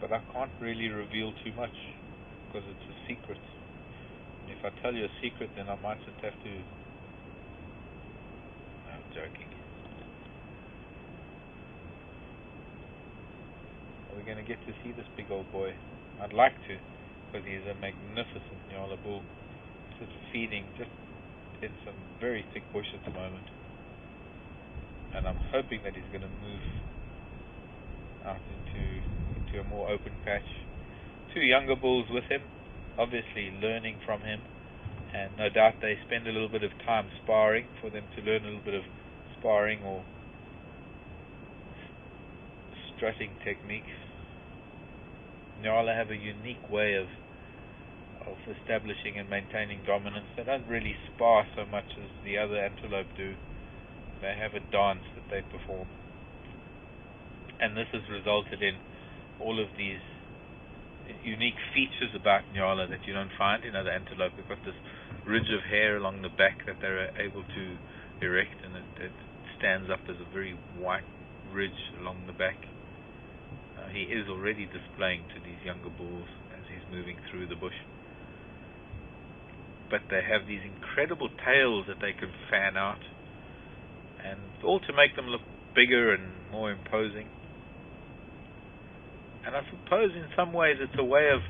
But I can't really reveal too much because it's a secret. And if I tell you a secret, then I might just have to... I'm joking. Are we going to get to see this big old boy? I'd like to, because he's a magnificent Nyala bull. Just feeding just in some very thick bush at the moment. And I'm hoping that he's going to move out into a more open patch. 2 younger bulls with him, obviously learning from him, and no doubt they spend a little bit of time sparring for them to learn a little bit of sparring or strutting techniques. Nyala have a unique way of establishing and maintaining dominance. They don't really spar so much as the other antelope do. They have a dance that they perform, and this has resulted in all of these unique features about Nyala that you don't find in other antelope. They've got this ridge of hair along the back that they're able to erect, and it stands up as a very white ridge along the back. He is already displaying to these younger bulls as he's moving through the bush. But they have these incredible tails that they can fan out, and all to make them look bigger and more imposing. And I suppose in some ways it's a way of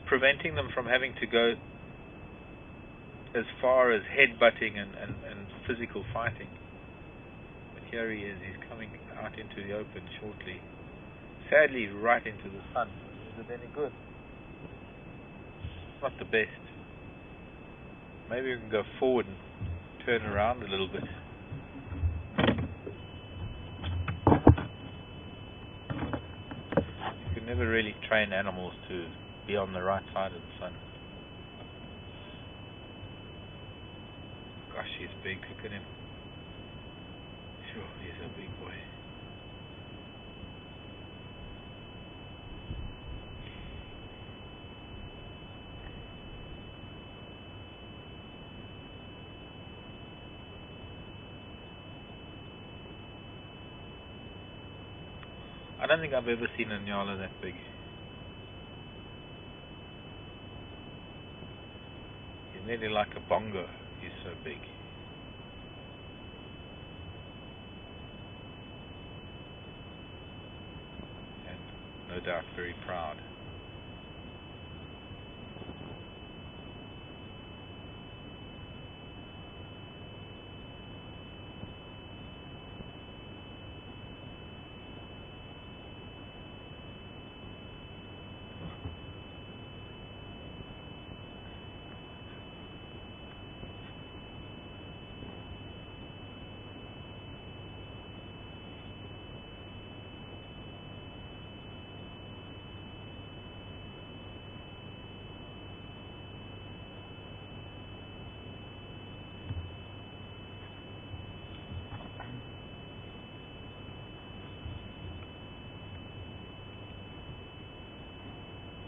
preventing them from having to go as far as head-butting and physical fighting. But here he is, he's coming out into the open shortly. Sadly, right into the sun. Is it any good? It's not the best. Maybe we can go forward and turn around a little bit. You can never really train animals to be on the right side of the sun. Gosh, he's big. Look at him. Sure, he's a big boy. I don't think I've ever seen a Nyala that big. He's nearly like a bongo. He's so big. And no doubt very proud.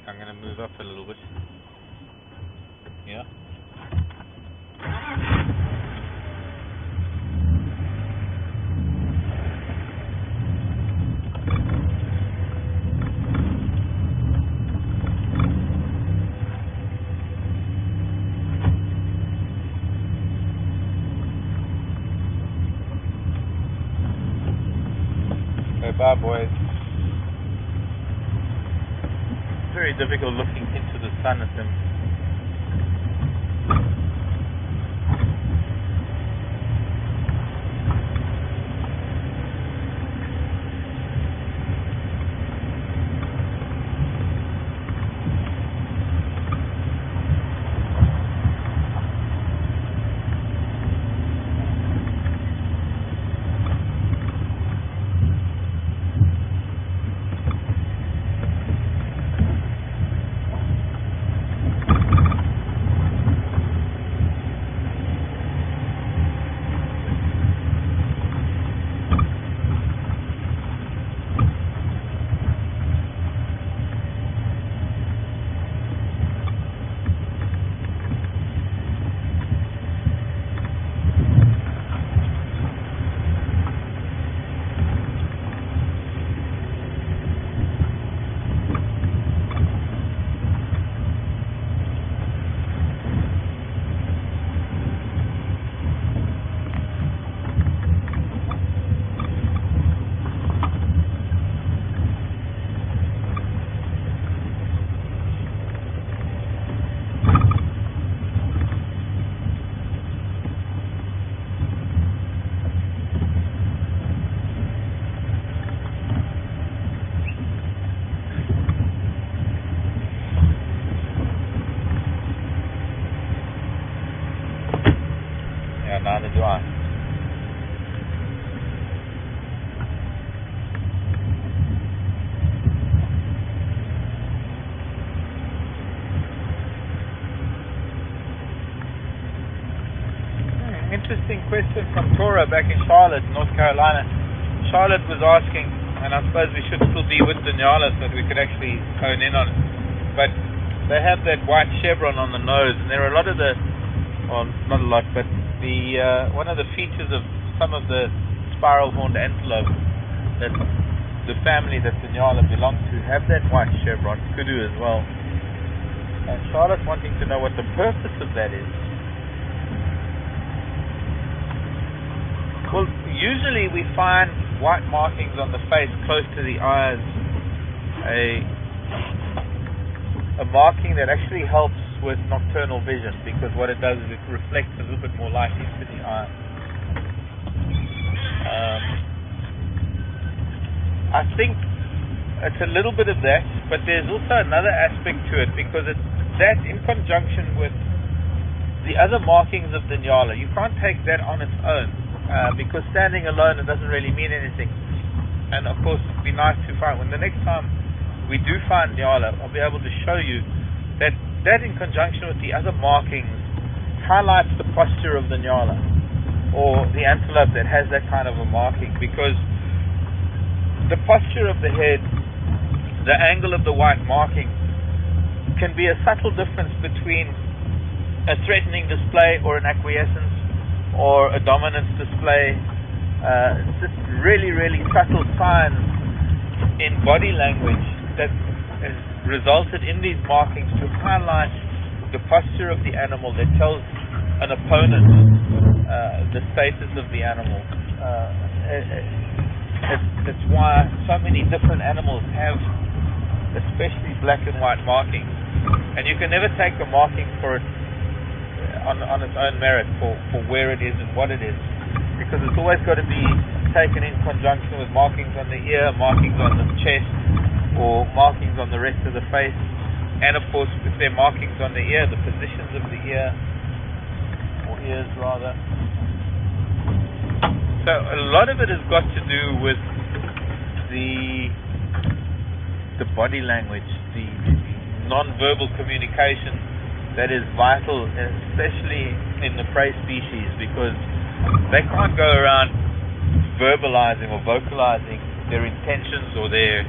I'm going to move up a little bit. Yeah. very difficult looking into the sun at them. Neither do I. Interesting question from Tora back in Charlotte, North Carolina. Charlotte was asking, and I suppose we should still be with Denali so that we could actually hone in on it, but they have that white chevron on the nose, and there are a lot of the, well, not a lot, but one of the features of some of the spiral horned antelope that the family that Denali belongs to have that white chevron, kudu as well. And Charlotte wanting to know what the purpose of that is. Well, usually we find white markings on the face close to the eyes a marking that actually helps with nocturnal vision, because what it does is it reflects a little bit more light into the eye. I think it's a little bit of that, but there's also another aspect to it, because it's that in conjunction with the other markings of Denali. You can't take that on its own, because standing alone it doesn't really mean anything. And of course it'd be nice to find, when the next time we do find Denali, I'll be able to show you that in conjunction with the other markings highlights the posture of the Nyala, or the antelope that has that kind of a marking, because the posture of the head, the angle of the white marking, can be a subtle difference between a threatening display or an acquiescence or a dominance display. It's just really, really subtle signs in body language that has resulted in these markings to highlight the posture of the animal, that tells an opponent the status of the animal. It's why so many different animals have especially black and white markings, and you can never take a marking for it on its own merit for where it is and what it is, because it's always got to be taken in conjunction with markings on the ear, markings on the chest, or markings on the rest of the face, and of course if there are markings on the ear, the positions of the ear, or ears rather. So a lot of it has got to do with the body language, the non-verbal communication that is vital, especially in the prey species, because they can't go around verbalizing or vocalizing their intentions or they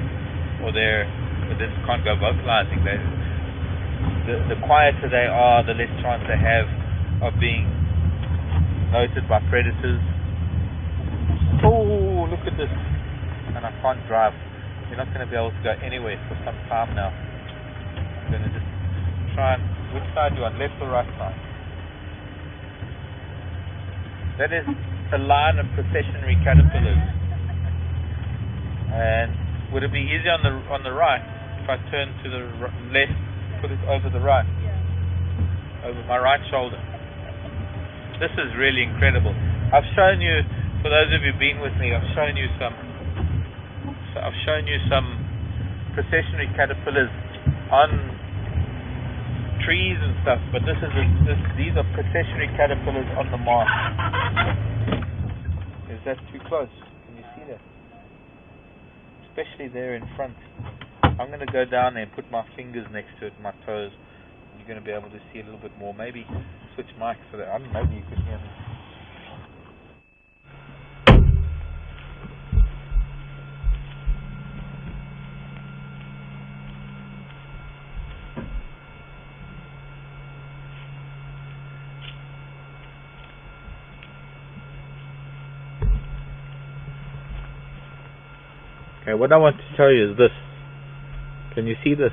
just can't go vocalizing. The quieter they are, the less chance they have of being noted by predators. Oh, look at this. And I can't drive. You're not going to be able to go anywhere for some time now. I'm going to just try and... Which side do you want, left or right side? That is a line of processionary caterpillars. And would it be easier on the right? if I turn to the left, put it over the right, over my right shoulder. This is really incredible. I've shown you, for those of you who've been with me, I've shown you some processionary caterpillars on trees and stuff, but these are processionary caterpillars on the marsh. Is that too close? Can you see that? Especially there in front. I'm going to go down there and put my fingers next to it, my toes. You're going to be able to see a little bit more. Maybe switch mics so that, I don't know, maybe you could hear me. Okay, what I want to show you is this. Can you see this?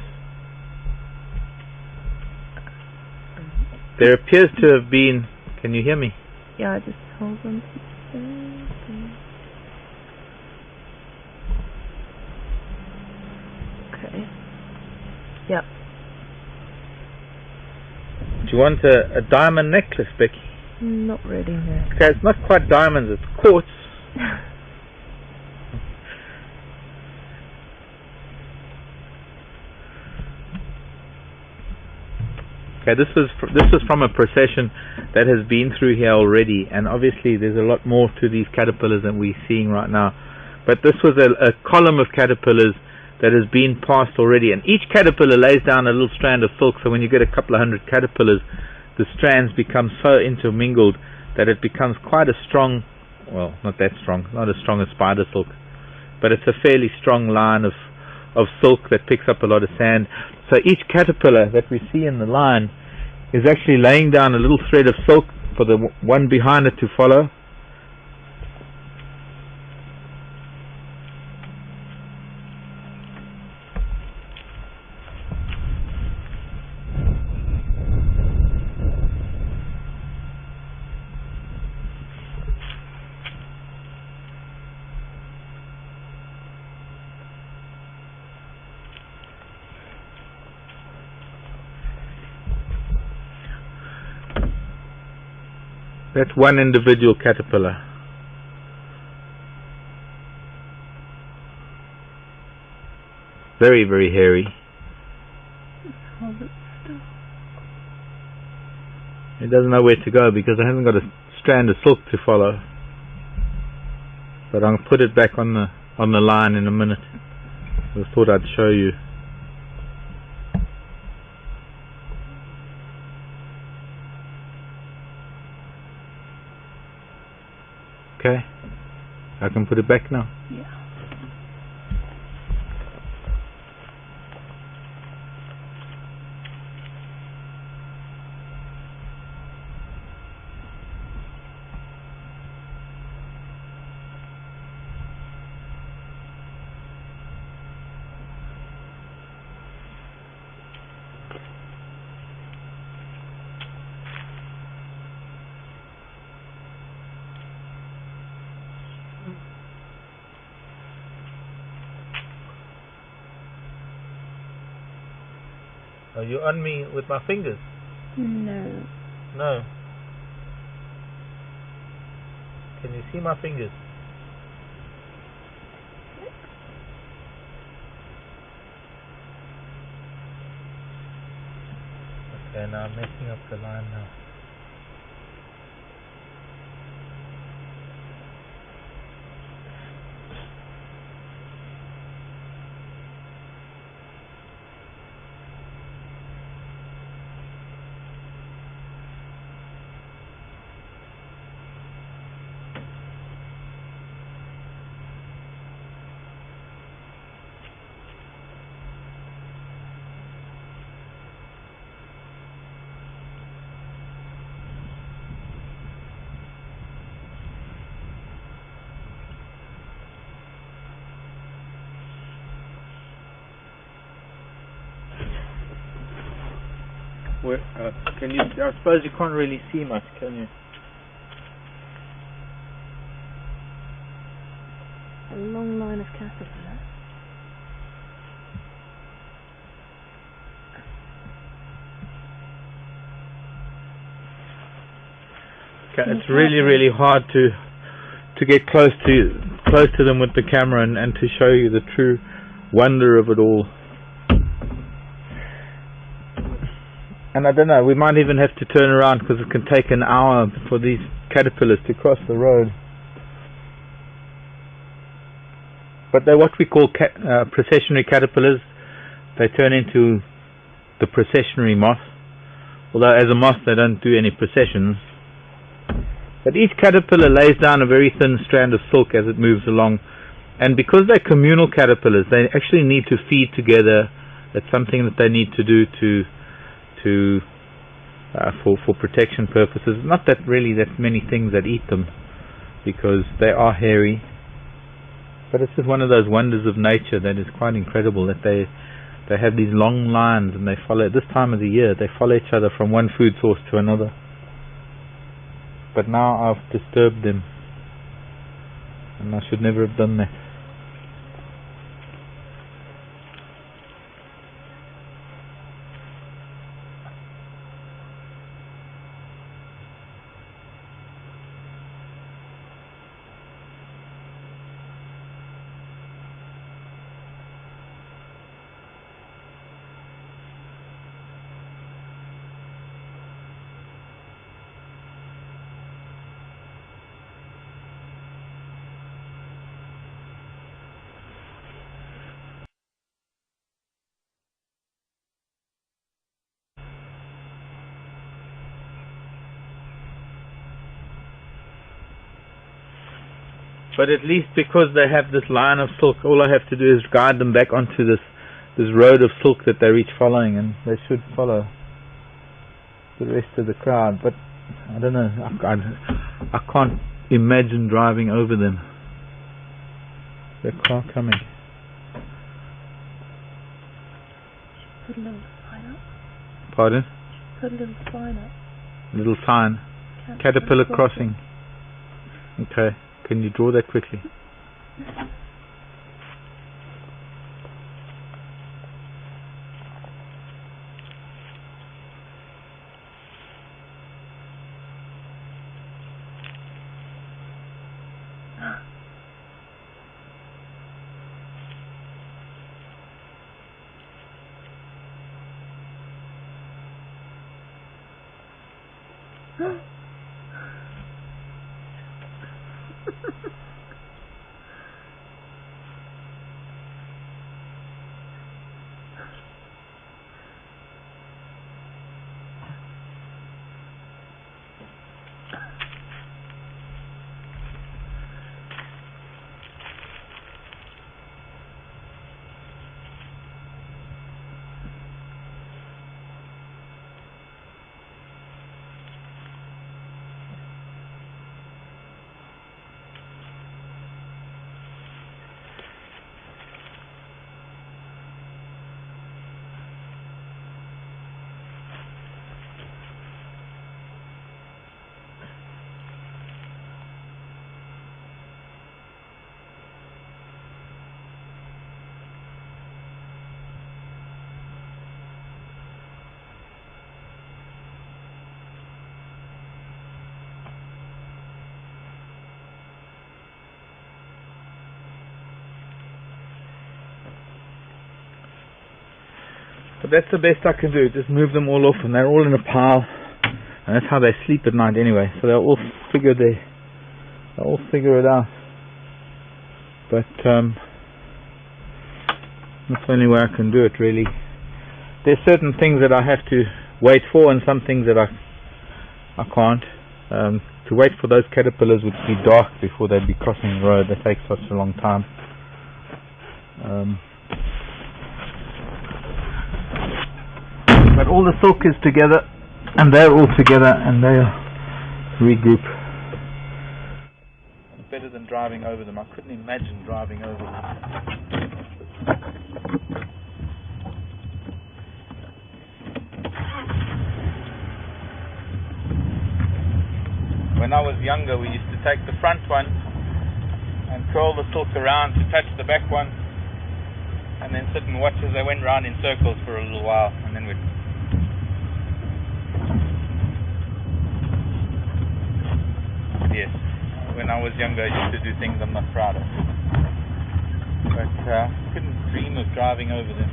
There appears to have been... Can you hear me? Yeah, just hold on. Okay. Yep. Do you want a diamond necklace, Becky? Not really, no. Okay, it's not quite diamonds, it's quartz. Okay, this is from a procession that has been through here already, and obviously there's a lot more to these caterpillars than we're seeing right now. But this was a column of caterpillars that has been passed already, and each caterpillar lays down a little strand of silk, so when you get a couple of hundred caterpillars, the strands become so intermingled that it becomes quite a strong, well, not that strong, not as strong as spider silk, but it's a fairly strong line of silk that picks up a lot of sand. So each caterpillar that we see in the line is actually laying down a little thread of silk for the one behind it to follow. That's one individual caterpillar. Very, very hairy. It doesn't know where to go because it hasn't got a strand of silk to follow. But I'll put it back on the line in a minute. I thought I'd show you. Okay, I can put it back now. Yeah. Are you on me with my fingers? No. No. Can you see my fingers? Okay, now I'm messing up the line now. Can you? I suppose you can't really see much, can you? A long line of caterpillars. It's really hard to get close to them with the camera and to show you the true wonder of it all. And I don't know, we might even have to turn around because it can take an hour for these caterpillars to cross the road. But they're what we call processionary caterpillars. They turn into the processionary moth. Although as a moth they don't do any processions. But each caterpillar lays down a very thin strand of silk as it moves along. And because they're communal caterpillars, they actually need to feed together. That's something that they need to do for protection purposes. Not that really that many things that eat them, because they are hairy. But it's just one of those wonders of nature that is quite incredible, that they have these long lines and they follow, this time of the year, they follow each other from one food source to another. But now I've disturbed them, and I should never have done that. But at least because they have this line of silk, all I have to do is guide them back onto this road of silk that they're each following, and they should follow the rest of the crowd. But I don't know, I can't imagine driving over them. There's a car coming. Put a little sign up. Pardon? Put a little sign up. Little sign. Caterpillar crossing. Okay. Can you draw that quickly? But that's the best I can do, just move them all off, and they're all in a pile, and that's how they sleep at night anyway, so they'll all figure it out. But that's the only way I can do it, really. There's certain things that I have to wait for, and some things that I can't. To wait for those caterpillars would be dark before they'd be crossing the road. They take such a long time. But all the silk is together, and they're all together, and they'll regroup. It's better than driving over them. I couldn't imagine driving over them. When I was younger, we used to take the front one and curl the silk around to touch the back one, and then sit and watch as they went round in circles for a little while, and then we'd yes. When I was younger, I used to do things I'm not proud of. But couldn't dream of driving over them.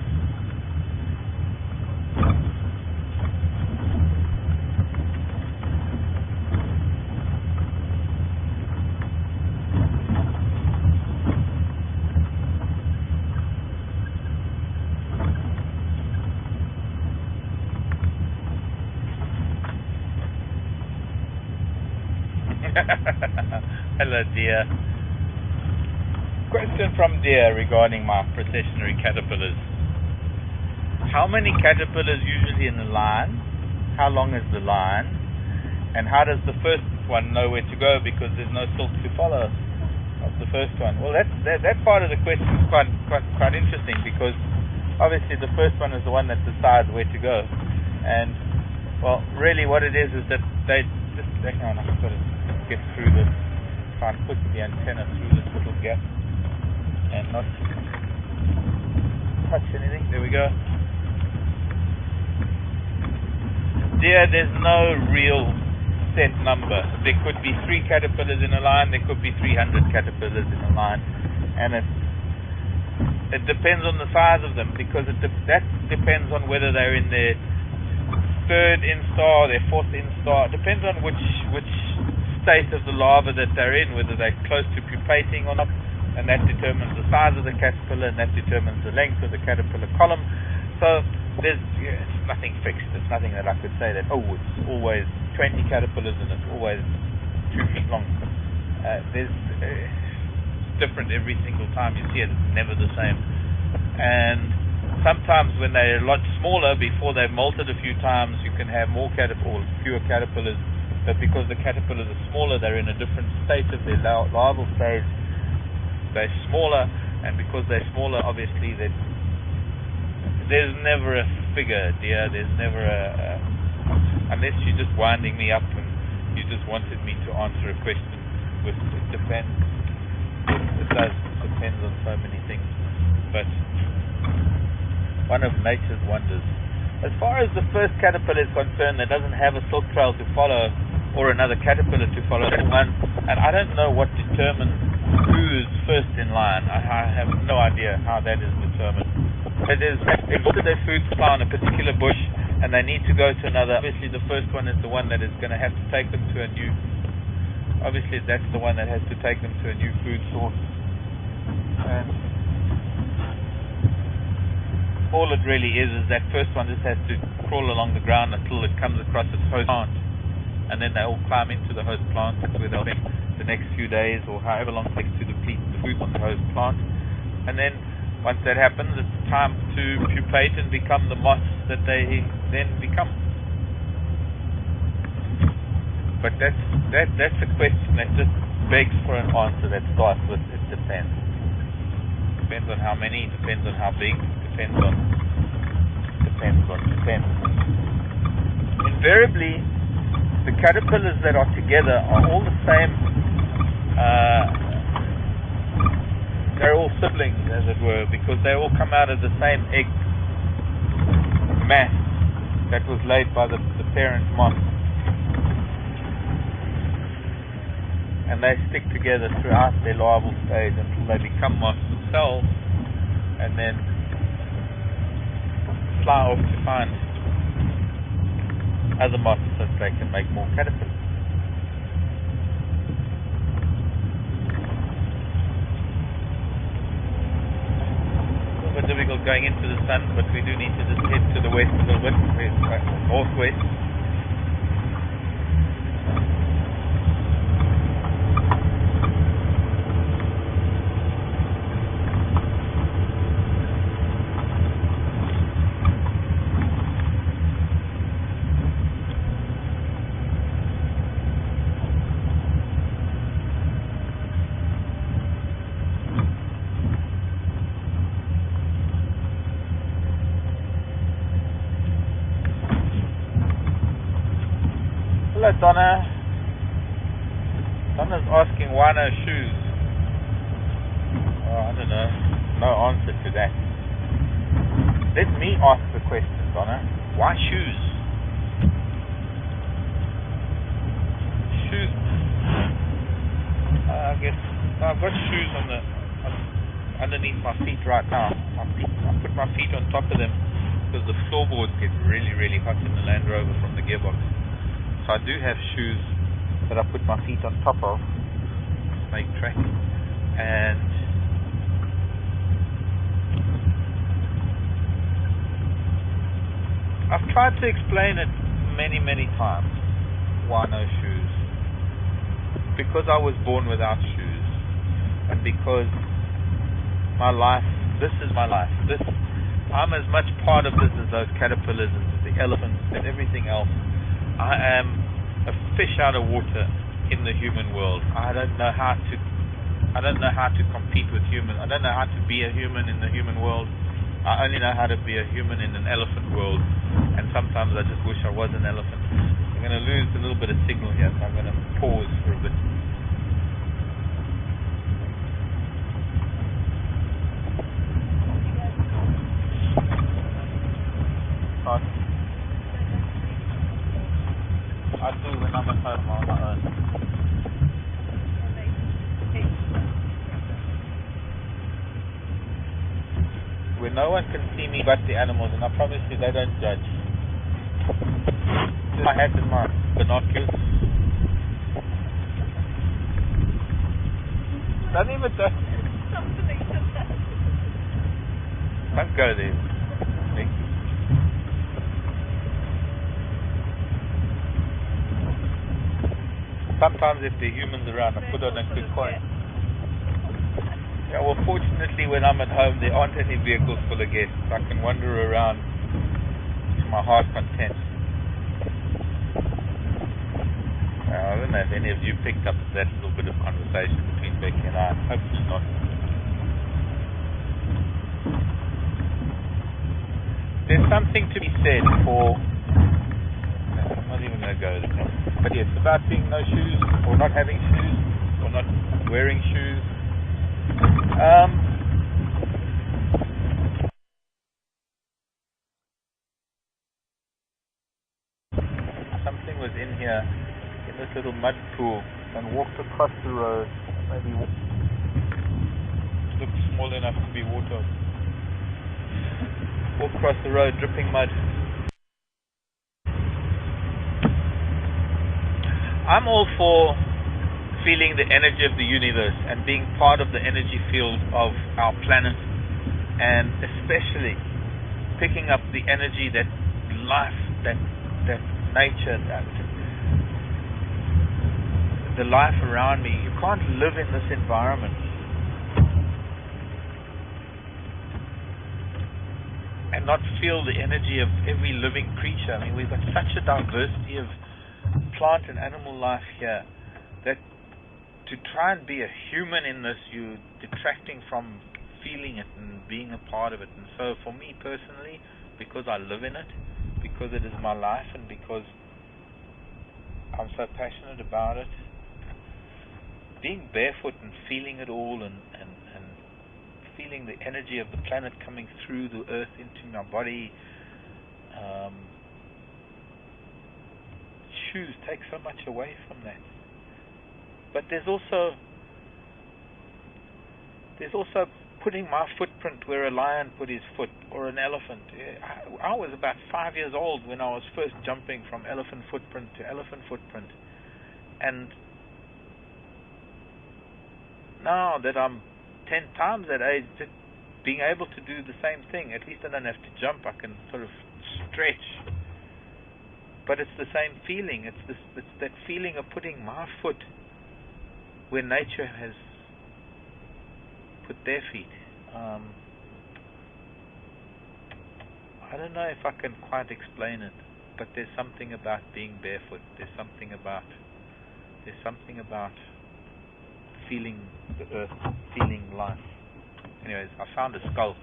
Hello, dear. Question from dear regarding my processionary caterpillars. How many caterpillars usually in a line? How long is the line? And how does the first one know where to go, because there's no silk to follow of the first one? Well, that part of the question is quite interesting, because obviously the first one is the one that decides where to go. And well, really what it is that they just hang on, I've got to get through this, try and put the antenna through this little gap and not touch anything. There we go. Dear, there's no real set number. There could be 3 caterpillars in a line, there could be 300 caterpillars in a line, and it depends on the size of them, because that depends on whether they're in their 3rd instar, their 4th instar. It depends on which state of the larva that they're in, whether they're close to pupating or not, and that determines the size of the caterpillar, and that determines the length of the caterpillar column. So it's nothing fixed. It's nothing that I could say that, oh, it's always 20 caterpillars and it's always 2 feet long. It's different every single time you see it. It's never the same. And sometimes when they're a lot smaller, before they've molted a few times, you can have more fewer caterpillars. But because the caterpillars are smaller, they're in a different state of their larval stage. They're smaller, and because they're smaller, obviously there's never a figure, dear. There's never unless you're just winding me up and you just wanted me to answer a question with it depends. It does depend on so many things. But one of nature's wonders. As far as the first caterpillar is concerned, that doesn't have a silk trail to follow or another caterpillar to follow, and I don't know what determines who's first in line. I have no idea how that is determined. It is, they look at their food supply on a particular bush and they need to go to another. Obviously the first one is the one that is going to have to take them to a new, obviously that's the one that has to take them to a new food source. And all it really is that first one just has to crawl along the ground until it comes across its host plant, and then they all climb into the host plant, where they'll spend the next few days or however long it takes to deplete the food on the host plant. And then once that happens, it's time to pupate and become the moths that they then become. But that's a question that just begs for an answer that starts with it depends. Depends on how many, depends on how big, depends. Invariably, the caterpillars that are together are all the same. They're all siblings, as it were, because they all come out of the same egg mass that was laid by the parent moth, and they stick together throughout their larval stage until they become moths themselves, and then fly off to find other moths so that they can make more caterpillars. A little bit difficult going into the sun, but we do need to just head to the west a little bit, northwest. Hello, Donna. Donna's asking why no shoes. Oh, I don't know. No answer to that. Let me ask the question, Donna. Why shoes? Shoes. I guess I've got shoes underneath my feet right now. I put my feet on top of them because the floorboards get really, really hot in the Land Rover from the gearbox. So I do have shoes that I put my feet on top of to make track. And I've tried to explain it many, many times why no shoes. Because I was born without shoes, and because my life, this is my life. I'm as much part of this as those caterpillars and the elephants and everything else. I am a fish out of water in the human world. I don't know how to compete with humans. I don't know how to be a human in the human world. I only know how to be a human in an elephant world, and sometimes I just wish I was an elephant. I'm going to lose a little bit of signal here, so I'm going to pause for a bit. I do when I'm at home on my own. Where no one can see me but the animals, and I promise you they don't judge. My hat and my binoculars. Don't even touch. Don't go there. Sometimes if the humans around, I put on a quick coin. Yeah, well, fortunately when I'm at home there aren't any vehicles full of guests. I can wander around to my heart's content. I don't know if any of you picked up that little bit of conversation between Becky and I. Hopefully not. There's something to be said for... I'm not even going to go there. But yes, about being no shoes, or not having shoes, or not wearing shoes. Something was in here, in this little mud pool, and walked across the road. Maybe looked small enough to be water. Walked across the road, dripping mud. I'm all for feeling the energy of the universe and being part of the energy field of our planet, and especially picking up the energy that life, that nature, that the life around me. You can't live in this environment and not feel the energy of every living creature. I mean, we've got such a diversity of plant and animal life here that to try and be a human in this, you're detracting from feeling it and being a part of it. And so for me personally, because I live in it, because it is my life, and because I'm so passionate about it, being barefoot and feeling it all, and feeling the energy of the planet coming through the earth into my body, shoes take so much away from that. But there's also putting my footprint where a lion put his foot, or an elephant. I was about 5 years old when I was first jumping from elephant footprint to elephant footprint, and now that I'm 10 times that age, being able to do the same thing, at least I don't have to jump, I can sort of stretch. But it's the same feeling. It's that feeling of putting my foot where nature has put their feet. I don't know if I can quite explain it, but there's something about being barefoot. There's something about feeling the earth, feeling life. Anyways, I found a skull.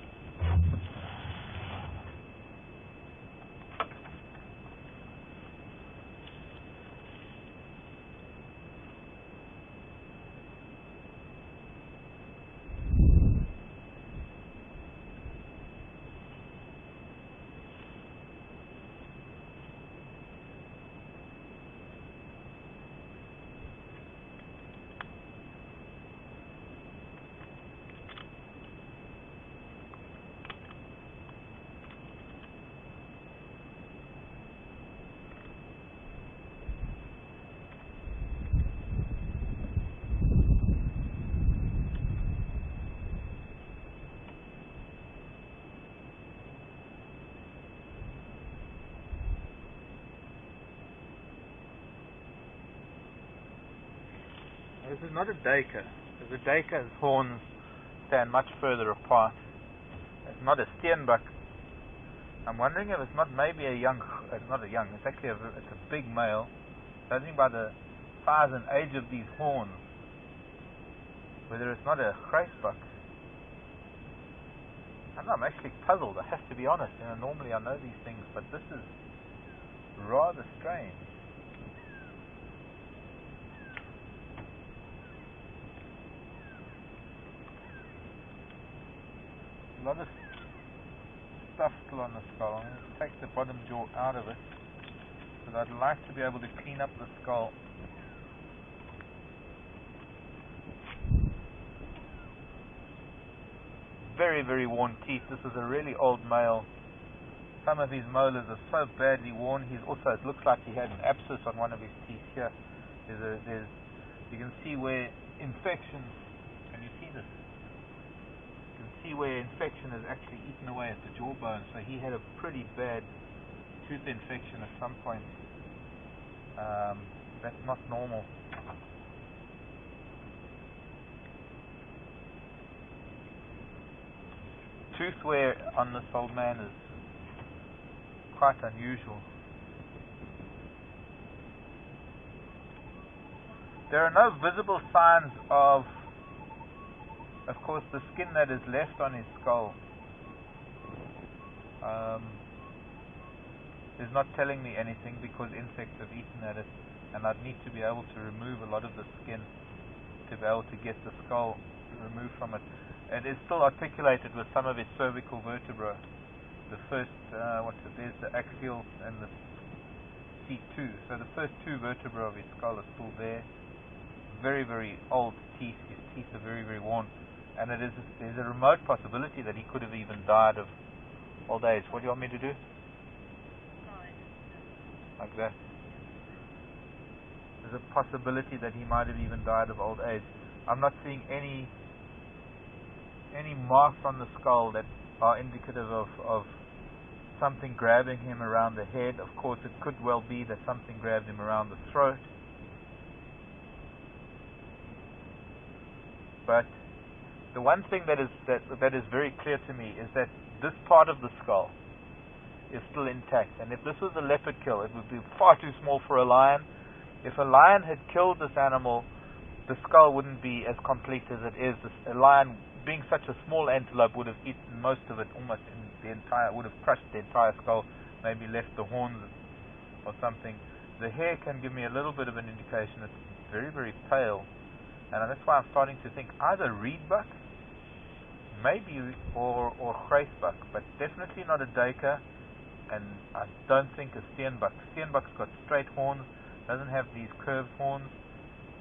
This is not a Dacre. The Dacre's horns stand much further apart. It's not a Steenbuck. I'm wondering if it's not maybe a young, not a young, it's actually it's a big male. Judging by the size and age of these horns, whether it's not a Gracebuck. I'm actually puzzled, I have to be honest. Normally I know these things, but this is rather strange. A lot of stuff still on the skull. I'm going to take the bottom jaw out of it because I'd like to be able to clean up the skull. Very, very worn teeth. This is a really old male. Some of his molars are so badly worn. It looks like he had an abscess on one of his teeth here. You can see where infection. Can you see this? You can see where infection has actually eaten away at the jawbone. So he had a pretty bad tooth infection at some point. That's not normal. Tooth wear on this old man is quite unusual. There are no visible signs of course, the skin that is left on his skull is not telling me anything because insects have eaten at it, and I'd need to be able to remove a lot of the skin to be able to get the skull removed from it. It is still articulated with some of its cervical vertebrae. The first, there's the axial and the C2. So the first two vertebrae of his skull are still there. Very, very old teeth. His teeth are very, very worn. And there's a remote possibility that he could have even died of old age. What do you want me to do? Like that. There's a possibility that he might have even died of old age. I'm not seeing any marks on the skull that are indicative of something grabbing him around the head. Of course, it could well be that something grabbed him around the throat. But the one thing that is very clear to me is that this part of the skull is still intact. And if this was a leopard kill, it would be far too small for a lion. If a lion had killed this animal, the skull wouldn't be as complete as it is. A lion, being such a small antelope, would have eaten most of it, almost in the entire, would have crushed the entire skull, maybe left the horns or something. The hair can give me a little bit of an indication. It's very, very pale, and that's why I'm starting to think either reedbuck, maybe, or gracebuck, but definitely not a Dacre, and I don't think a Steenbuck. Steenbuck's got straight horns, doesn't have these curved horns,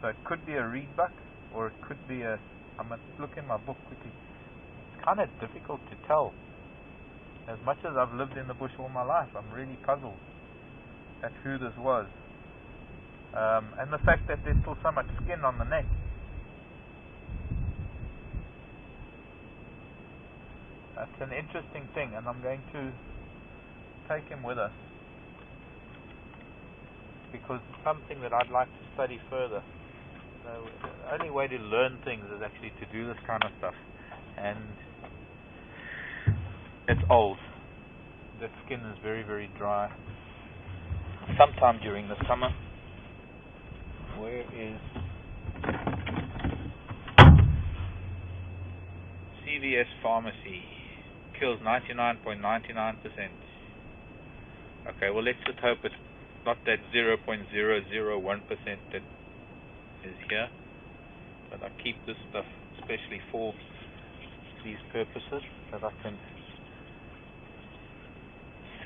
so it could be a reedbuck, or it could be a. I'm going to look in my book quickly. It's kind of difficult to tell. As much as I've lived in the bush all my life, I'm really puzzled at who this was. And the fact that there's still so much skin on the neck. That's an interesting thing, and I'm going to take him with us because it's something that I'd like to study further. So the only way to learn things is actually to do this kind of stuff, and it's old. The skin is very, very dry. Sometime during the summer. Where is CVS Pharmacy? Kills 99.99%. Okay, well let's just hope it's not that 0.001% that is here, but I keep this stuff especially for these purposes, that I can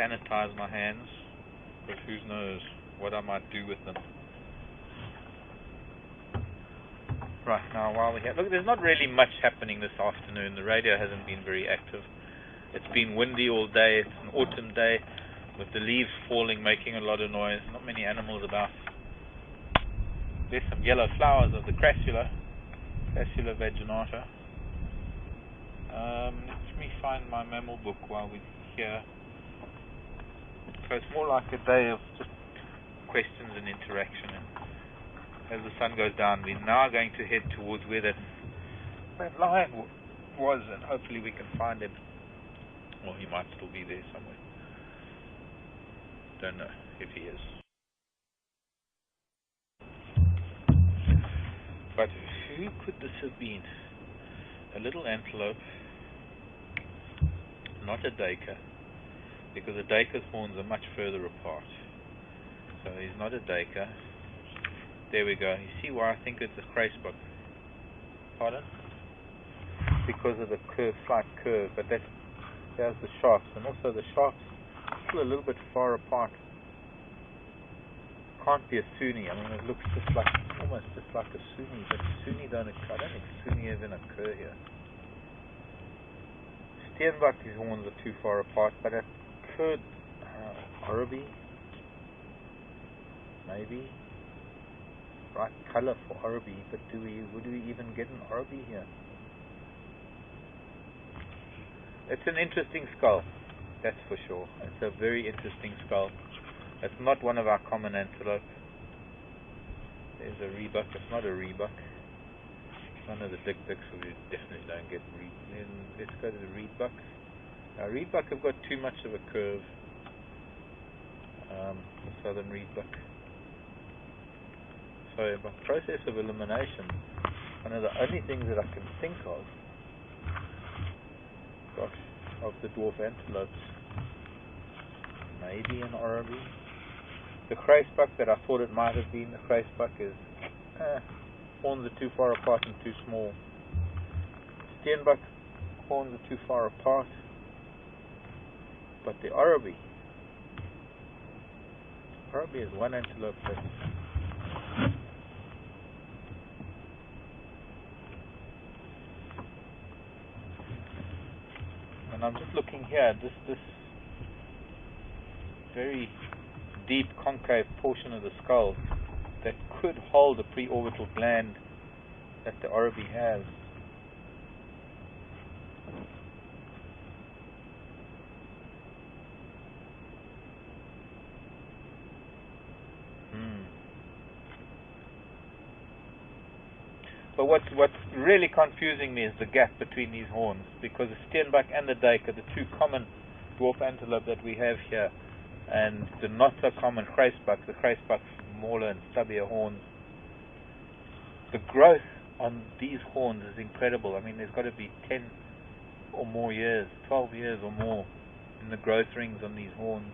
sanitize my hands, because who knows what I might do with them. Right, now while we have, look, there's not really much happening this afternoon. The radio hasn't been very active. It's been windy all day. It's an autumn day with the leaves falling, making a lot of noise. Not many animals about. There's some yellow flowers of the Crassula vaginata. Let me find my mammal book while we're here. So it's more like a day of just questions and interaction. And as the sun goes down. We're now going to head towards where that lion was, and hopefully we can find him. Or he might still be there somewhere. Don't know if he is. But who could this have been? A little antelope, not a duiker, because a duiker's horns are much further apart. So he's not a duiker. There we go. You see why I think it's a cracebuck? Pardon? Because of the slight curve, but there's the shafts, and also the shafts still a little bit far apart. Can't be a Sunni. I mean, it looks just like, almost just like a Sunni, but Sunni I don't think Sunni even occur here. Steenbuck's horns are too far apart, but it could, Arabi, maybe, right colour for Arabi, but would we even get an Arabi here? It's an interesting skull, that's for sure. It's a very interesting skull. It's not one of our common antelope. There's a rebuck. It's not a rebuck. One of the dick-dicks we definitely don't get. Let's go to the reedbuck. Now, reedbuck have got too much of a curve. The southern reedbuck. So, by process of elimination, one of the only things that I can think of, of the dwarf antelopes, maybe an Arabi. The cracebuck that I thought it might have been, the cracebuck is, horns are too far apart and too small. Steenbuck, horns are too far apart. But the Arabi is one antelope that and I'm just looking here, this very deep concave portion of the skull that could hold a pre-orbital gland that the Arabi has. But what's really confusing me is the gap between these horns, because the Steenbuck and the duik are the two common dwarf antelope that we have here, and the not so common cracebuck, the cracebuck's smaller and stubbier horns. The growth on these horns is incredible. I mean, there's got to be 10 or more years, 12 years or more in the growth rings on these horns.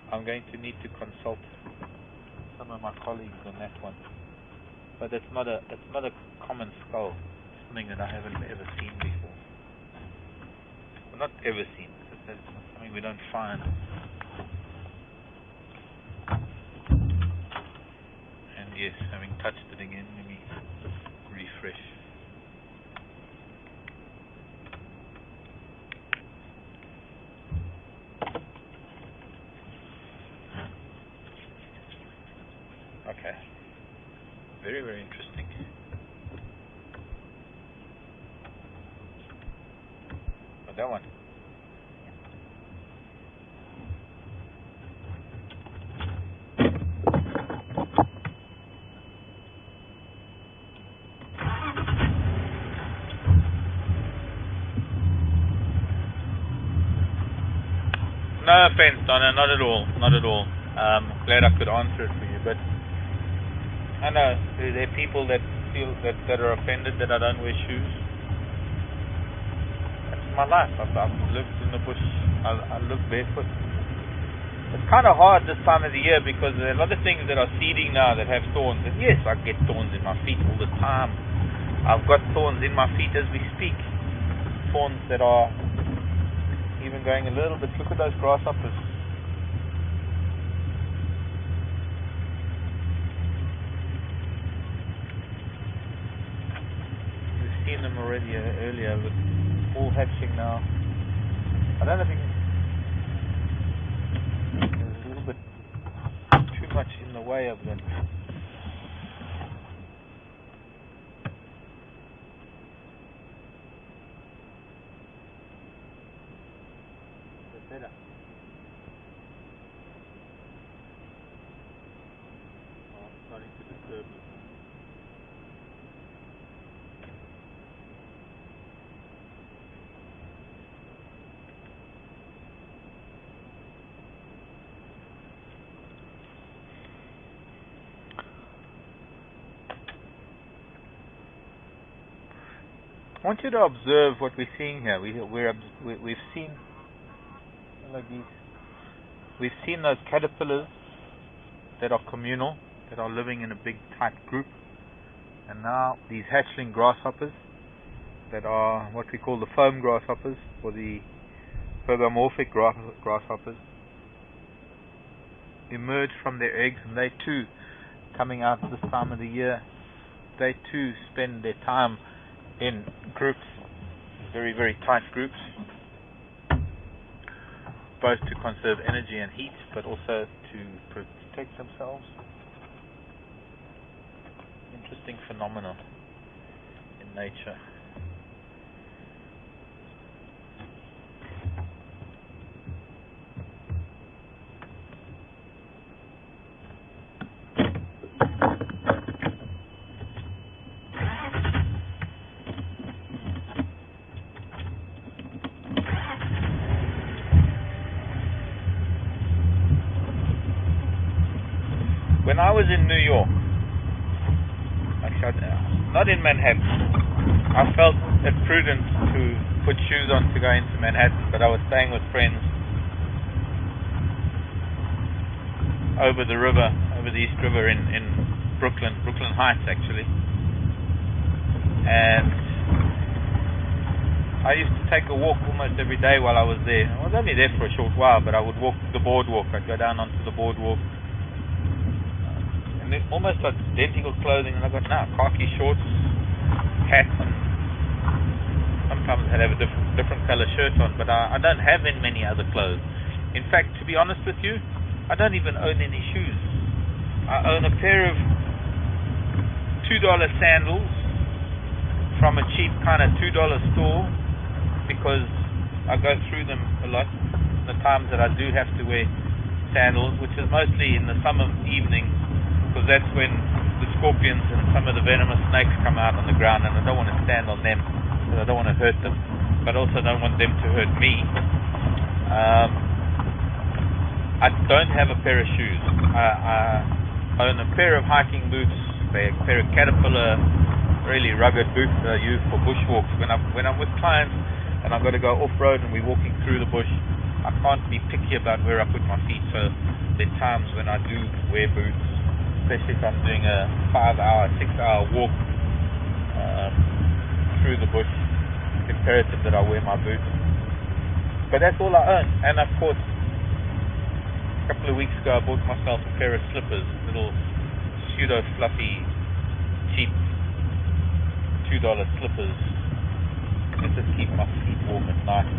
I'm going to need to consult some of my colleagues on that one, but it's not a common skull. It's something that I haven't ever seen before. Well, not ever seen. That's something we don't find. And yes, having touched it again, let me refresh. Okay. Very, very interesting. Oh, that one. No offense, Donna, not at all. Not at all. Glad I could answer it for you, but I know there are people that feel that are offended that I don't wear shoes. That's my life. I've lived in the bush. I live barefoot. It's kind of hard this time of the year because there are a lot of things that are seeding now that have thorns. And yes, I get thorns in my feet all the time. I've got thorns in my feet as we speak. Thorns that are even going a little bit. Look at those grasshoppers. Seen them already earlier, but all hatching now. I don't know if there's a little bit too much in the way of them. Better. starting to disturb them. I want you to observe what we're seeing here. We've seen like these. We've seen those caterpillars that are communal, that are living in a big tight group, and now these hatchling grasshoppers that are what we call the foam grasshoppers or the phagomorphic grasshoppers emerge from their eggs, and they too, coming out this time of the year, they too spend their time in groups, very, very tight groups, both to conserve energy and heat, but also to protect themselves. Interesting phenomenon in nature. When I was in New York, actually not in Manhattan, I felt it prudent to put shoes on to go into Manhattan, but I was staying with friends over the river, over the East River in Brooklyn Heights actually. And I used to take a walk almost every day while I was there. I was only there for a short while, but I would walk the boardwalk. I'd go down onto the boardwalk. Almost identical clothing, and I got now khaki shorts, hats, and sometimes I'd have a different color shirt on, but I don't have many other clothes. In fact, to be honest with you, I don't even own any shoes. I own a pair of $2 sandals from a cheap kind of $2 store because I go through them a lot. The times that I do have to wear sandals, which is mostly in the summer evenings, because that's when the scorpions and some of the venomous snakes come out on the ground, and I don't want to stand on them because I don't want to hurt them, but also don't want them to hurt me. I don't have a pair of shoes. I own a pair of hiking boots, a pair of Caterpillar, really rugged boots that I use for bushwalks. When I'm with clients and I've got to go off-road and we're walking through the bush, I can't be picky about where I put my feet, so there are times when I do wear boots, especially if I'm doing a 5-hour, 6-hour walk through the bush. It's imperative that I wear my boots. But that's all I own. And of course, a couple of weeks ago I bought myself a pair of slippers, little pseudo fluffy, cheap $2 slippers. They just keep my feet warm at night.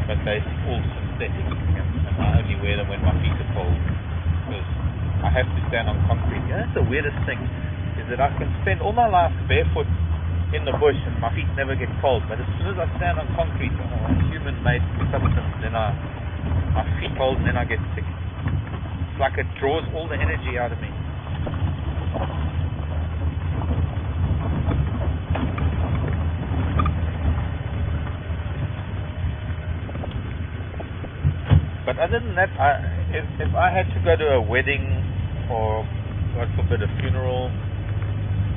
But they're all synthetic, and I only wear them when my feet are cold, because I have to stand on concrete. Yeah, that's the weirdest thing, is that I can spend all my life barefoot in the bush and my feet never get cold, but as soon as I stand on concrete, human-made substance, then my feet cold and then I get sick. It's like it draws all the energy out of me. But other than that, if I had to go to a wedding or, God forbid, a funeral,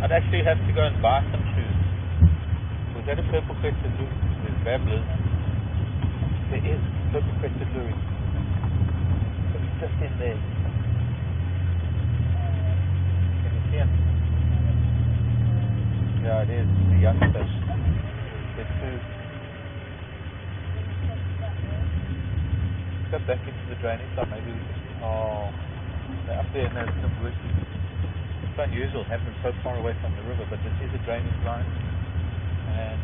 I'd actually have to go and buy some shoes. Was that a purple-crested lory? There's babblers. There is purple-crested lory. It's just in there. Can you see him? Yeah, it is. The youngsters. There's two. Got back into the drainage, so maybe we can, they're up there and there's some bushes. It's unusual having them so far away from the river, but this is a drainage line, and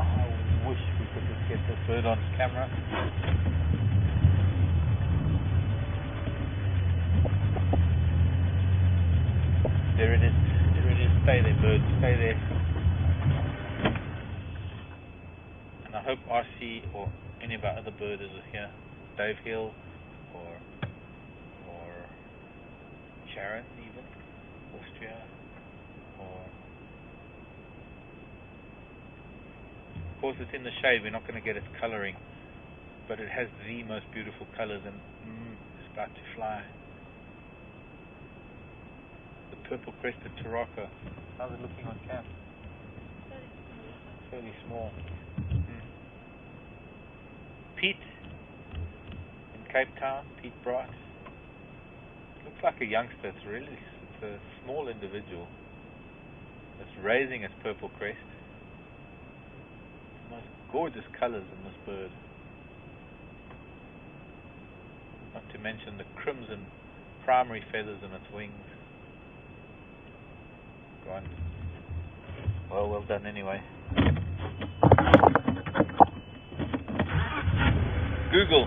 I wish we could just get this bird on camera. There it is, stay there bird, stay there. I hope RC or any of our other birders are here. Dave Hill, or Sharon even, Austria, or of course it's in the shade, we're not going to get its colouring, but it has the most beautiful colours, and it's about to fly. The purple-crested Taraka. How's it looking on cam? Fairly small. Pete in Cape Town, Pete Bright. Looks like a youngster. It's a small individual. It's raising its purple crest. The most gorgeous colours in this bird. Not to mention the crimson primary feathers in its wings. Go on. Well done anyway. Google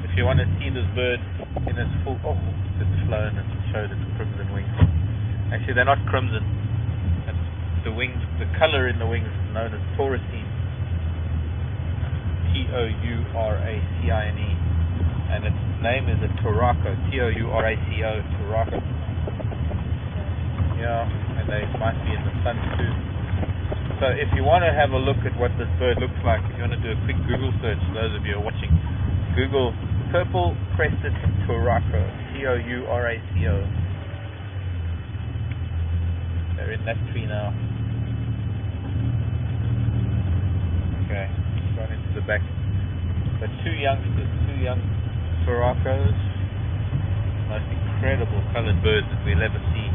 if you want to see this bird in its full. Oh, it's flown and showed its crimson wings. Actually, they're not crimson. It's the wings, the color in the wings is known as taurocine. Touracine, and its name is a Turaco. Touraco, Turaco. Yeah, and they might be in the sun too. So if you want to have a look at what this bird looks like, if you want to do a quick Google search, those of you who are watching, Google purple crested Turaco, Touraco. They're in that tree now. Okay, going into the back. So two young Turacos, most incredible coloured birds that we'll ever see.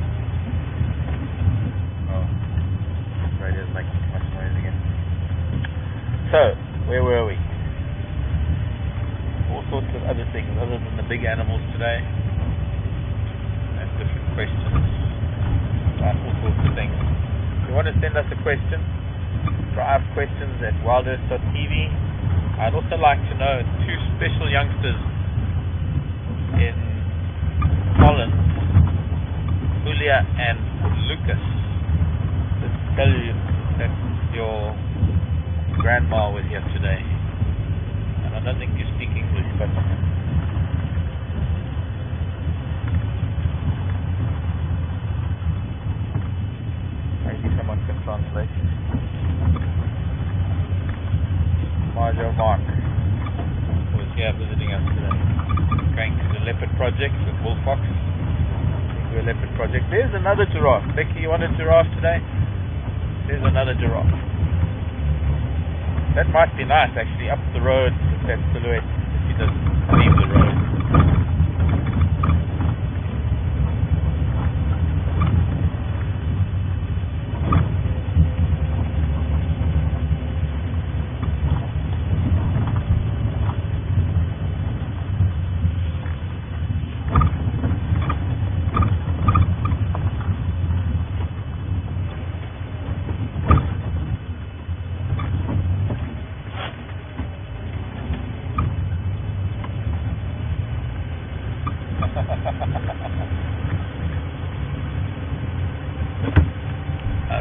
Radio's making too much noise again. So, where were we? All sorts of other things other than the big animals today. And different questions. All sorts of things. If you want to send us a question, drive questions at wildearth.tv. I'd also like to know two special youngsters in Holland, Julia and Lucas. Tell you that your grandma was here today, and I don't think you speak English, but maybe someone can translate. Marjo Mark was here visiting us today, going to the leopard project with Wolf Fox. The leopard project. There's another giraffe. Becky, you want a giraffe today? There's another giraffe. That might be nice actually, up the road with that silhouette if he doesn't leave the road.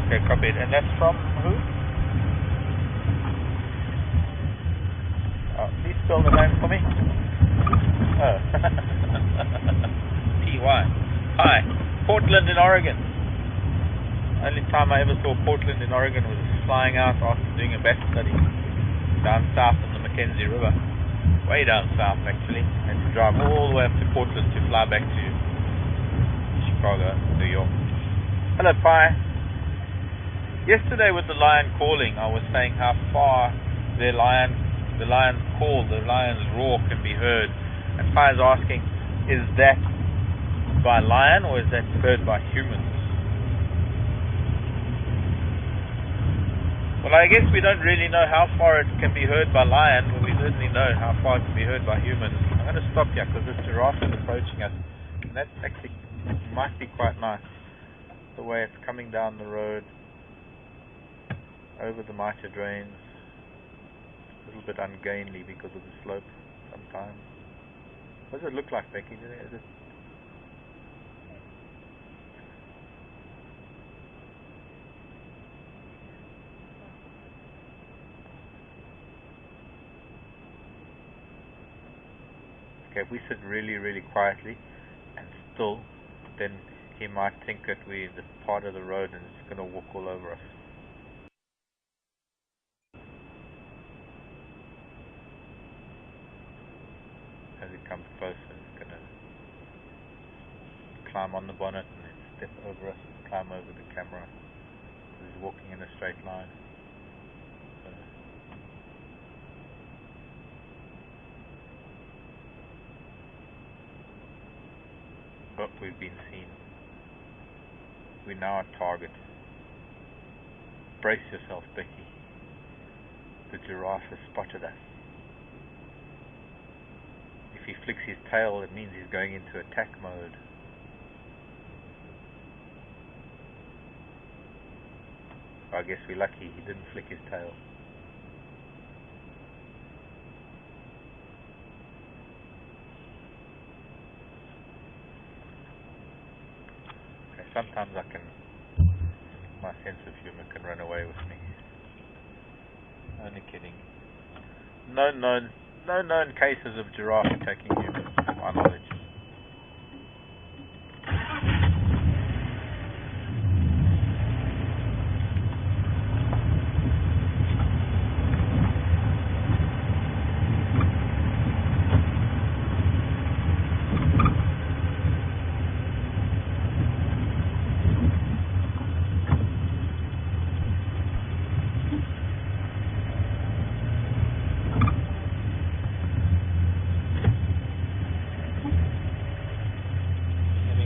Okay, copied. And that's from who? Oh, please spell the name for me. Oh. P-Y. Hi. Portland in Oregon. Only time I ever saw Portland in Oregon was flying out after doing a bat study down south on the Mackenzie River. Way down south actually. And to drive all the way up to Portland to fly back to Chicago, New York. Hello, Pi. Yesterday with the lion calling, I was saying how far the lion's call, the lion's roar can be heard. And Pi is asking, is that by lion or is that heard by humans? Well, I guess we don't really know how far it can be heard by lion, but we certainly know how far it can be heard by humans. I'm going to stop here because this giraffe is approaching us. And that actually might be quite nice, the way it's coming down the road over the mitre drains. A little bit ungainly because of the slope sometimes. What does it look like, Becky? Is it okay, if we sit really, really quietly and still, then he might think that we're this part of the road and it's going to walk all over us. As it comes closer, it's going to climb on the bonnet and then step over us and climb over the camera. He's walking in a straight line. So but we've been seen. We're now a target. Brace yourself, Becky. The giraffe has spotted us. If he flicks his tail, it means he's going into attack mode. I guess we're lucky he didn't flick his tail. Okay, sometimes my sense of humor can run away with me. Only kidding. No known cases of giraffe attacking humans, to my knowledge.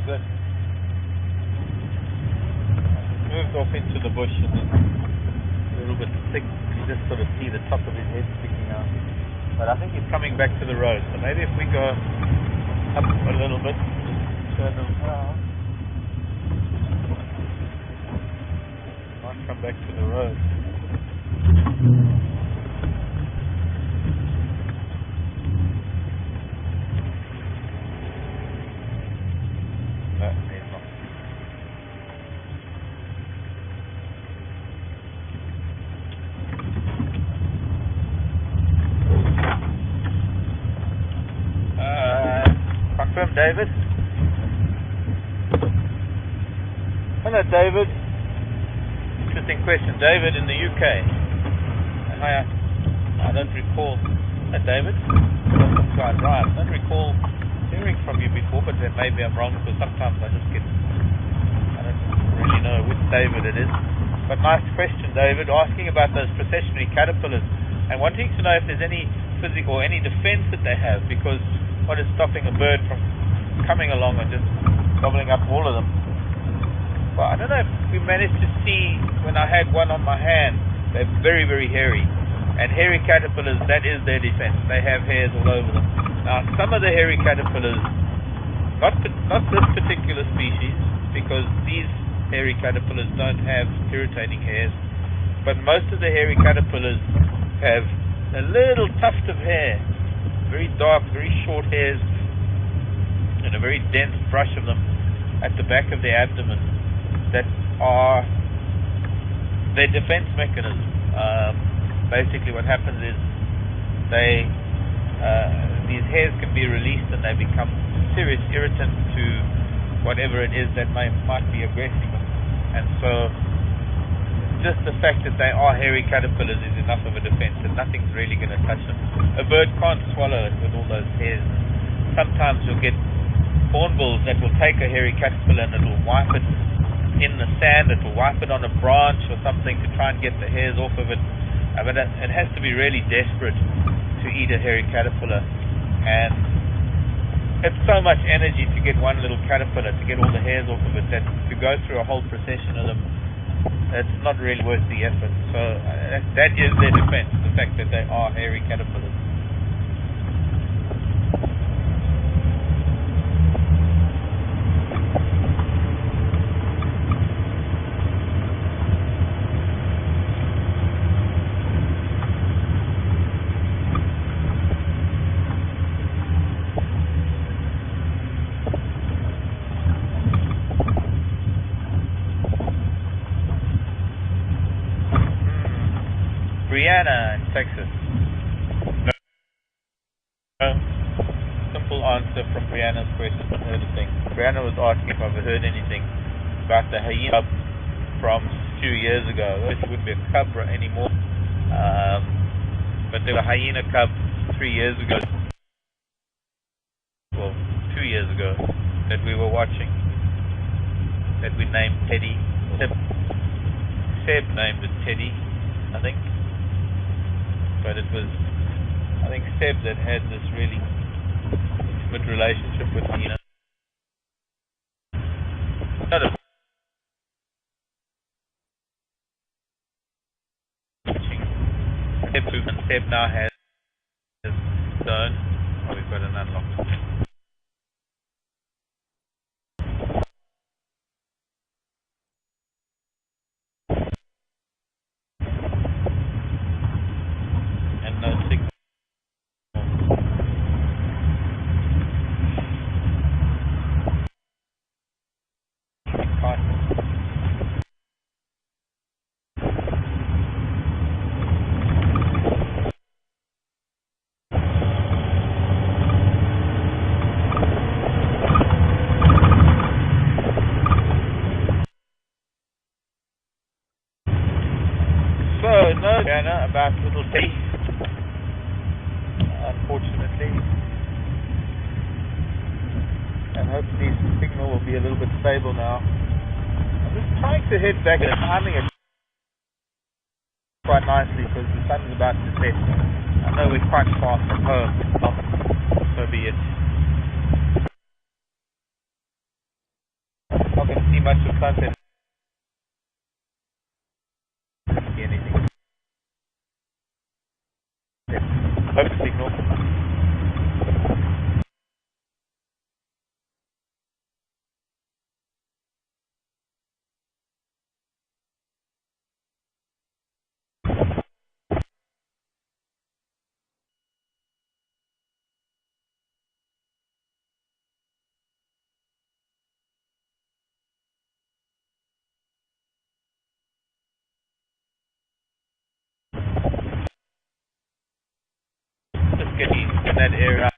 Good. Moved off into the bush and then a little bit thick. You just sort of see the top of his head sticking out. But I think he's coming back to the road. So maybe if we go up a little bit, just turn him around, might come back to the road. Confirm, David. Hello, David. Interesting question. David in the UK. Hi, I don't recall. David? I don't recall hearing from you before, but then maybe I'm wrong because sometimes I don't really know which David it is. But nice question, David, asking about those processionary caterpillars and wanting to know if there's any physical, any defense that they have, because what is stopping a bird from coming along and just gobbling up all of them? Well, I don't know if we managed to see when I had one on my hand. They're very, very hairy. And hairy caterpillars, that is their defense. They have hairs all over them. Now, some of the hairy caterpillars, not this particular species, because these hairy caterpillars don't have irritating hairs, but most of the hairy caterpillars have a little tuft of hair, very dark, very short hairs, and a very dense brush of them at the back of their abdomen that are their defense mechanism. Basically what happens is these hairs can be released and they become serious irritant to whatever it is that might be aggressing them. And so just the fact that they are hairy caterpillars is enough of a defense, and nothing's really going to touch them. A bird can't swallow it with all those hairs. Sometimes you'll get hornbills that will take a hairy caterpillar and it'll wipe it in the sand, it'll wipe it on a branch or something to try and get the hairs off of it. But it has to be really desperate to eat a hairy caterpillar, and it's so much energy to get one little caterpillar, to get all the hairs off of it, that to go through a whole procession of them, it's not really worth the effort. So that is their defense, the fact that they are hairy caterpillars. Brianna in Texas. No. Simple answer from Brianna's question. Brianna was asking if I've heard anything about the hyena from 2 years ago. It wouldn't be a cub anymore, but there were hyena cubs 3 years ago, well, 2 years ago, that we were watching, that we named Teddy. Seb named it Teddy, I think, but it was, I think, Seb that had this really intimate relationship with hyena. Not a Seb, and Seb now has his own. Oh, we've got an unlocked. And no signal. So, no, Anna, about little Teddy, unfortunately. And hopefully the signal will be a little bit stable now. I'm just trying to head back, and timing it quite nicely because the sun is about to set. I know we're quite far from home, so be it. Not going to see much of sunset. See anything. Hope signal. Just getting in that area.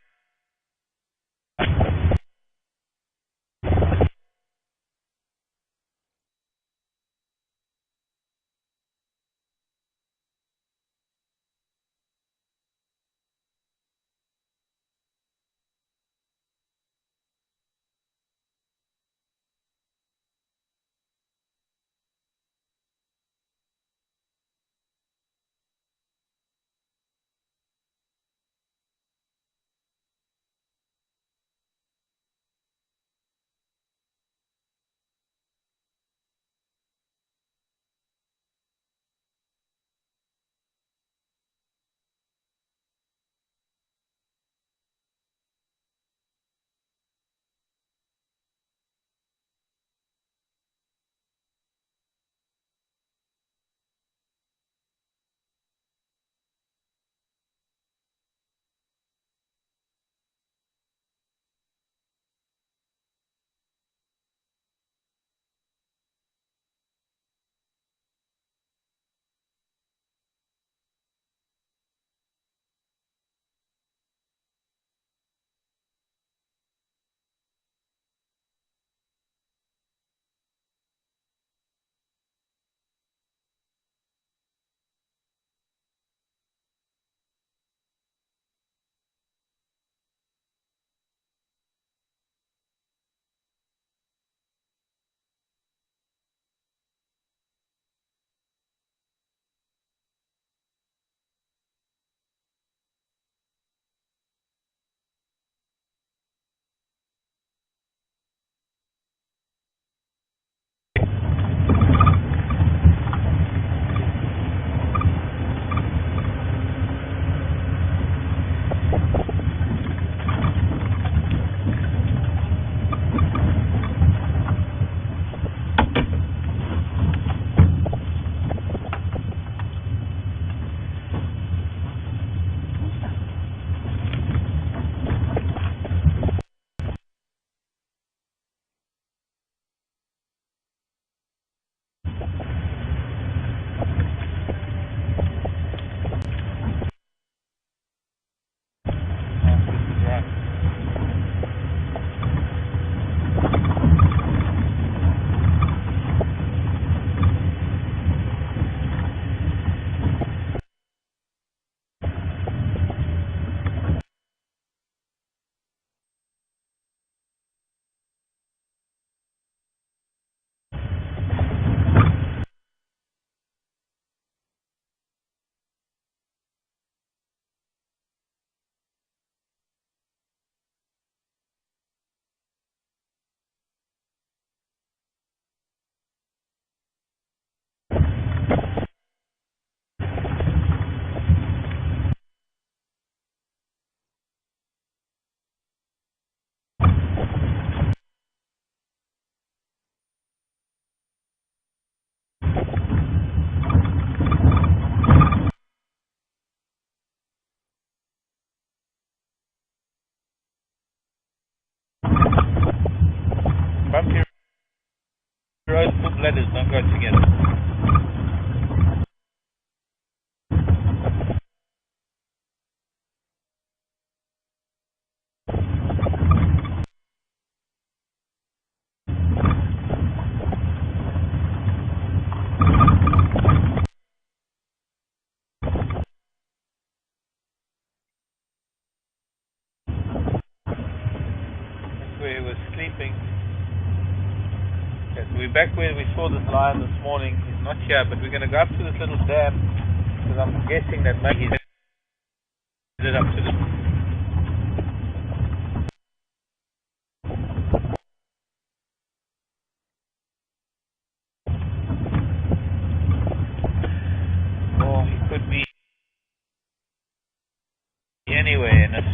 go together. That's where he was sleeping. Okay, so we're back where we saw this lion this morning. He's not here, but we're going to go up to this little dam, because I'm guessing that maybe he's headed up to the... Oh, he could be anywhere in this.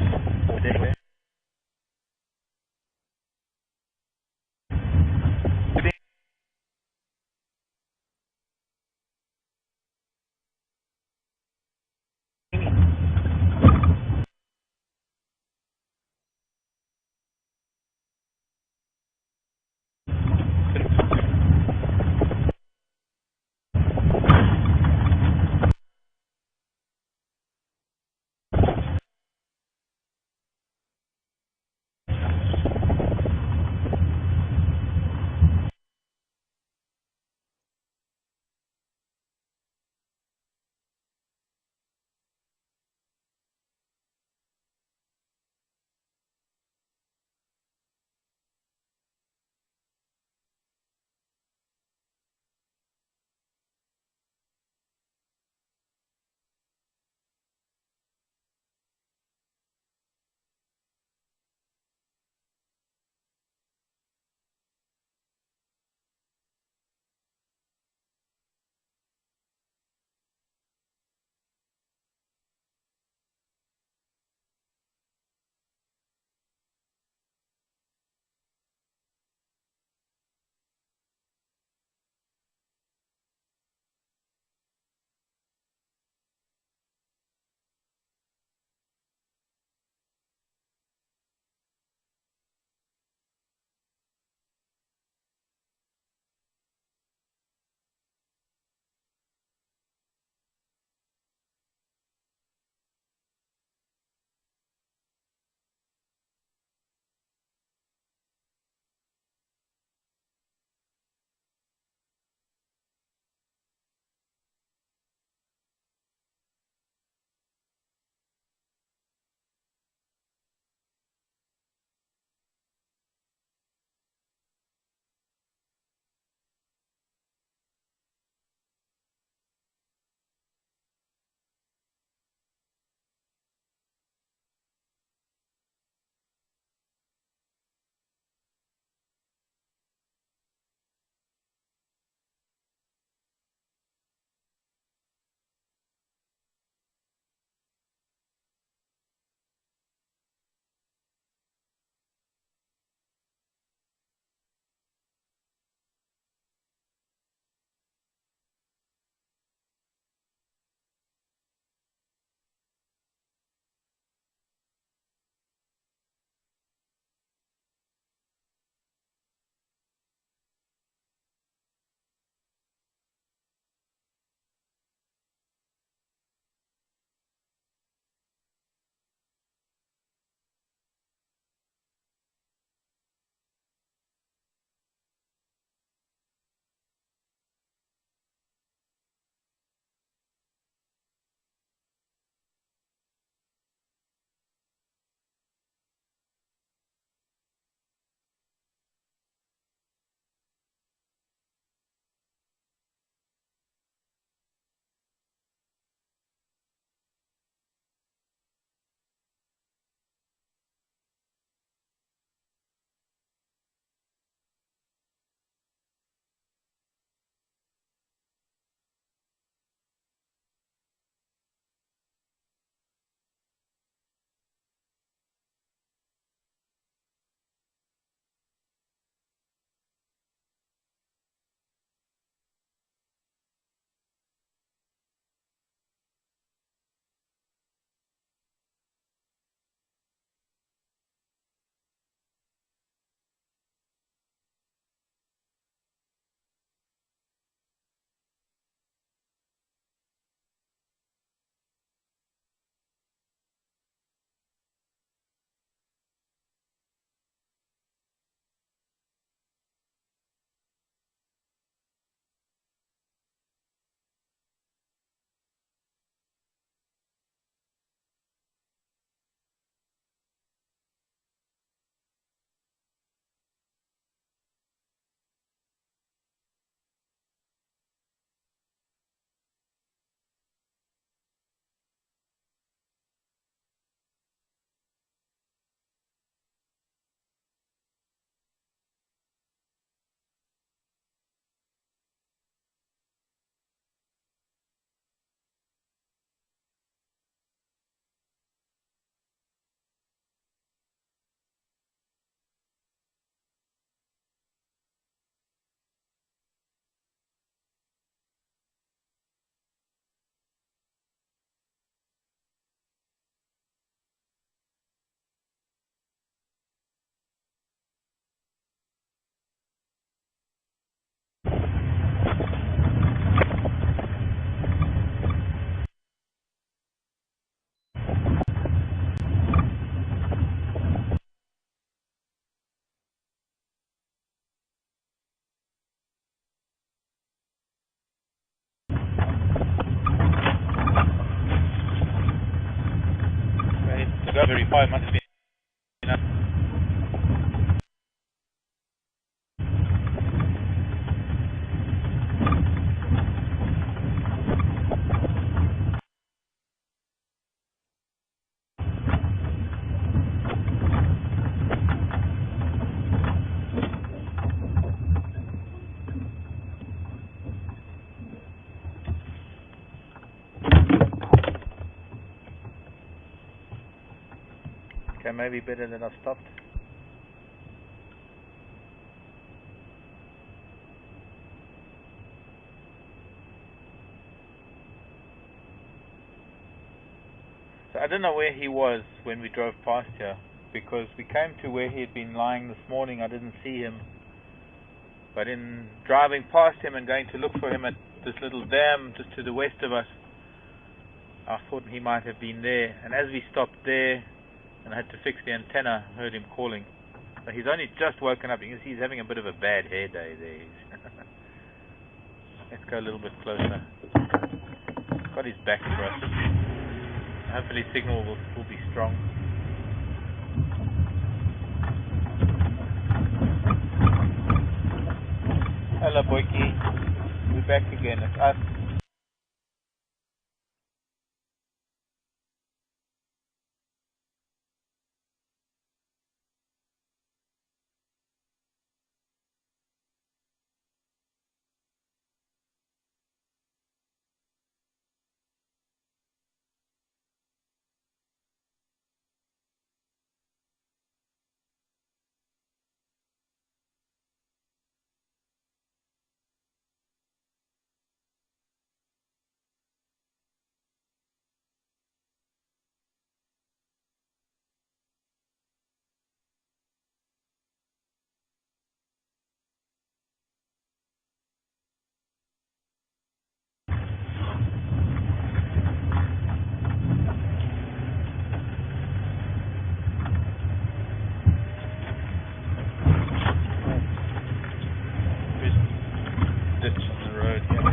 go very far. It must be enough. Okay, maybe better that I've stopped. So I don't know where he was when we drove past here, because we came to where he had been lying this morning. I didn't see him, but in driving past him and going to look for him at this little dam just to the west of us, I thought he might have been there. And as we stopped there and I had to fix the antenna, I heard him calling. So he's only just woken up. You can see he's having a bit of a bad hair day there. Let's go a little bit closer. He's got his back for us. Hopefully signal will be strong. Hello Boyki, we're back again. It's us. Ditch in the road here.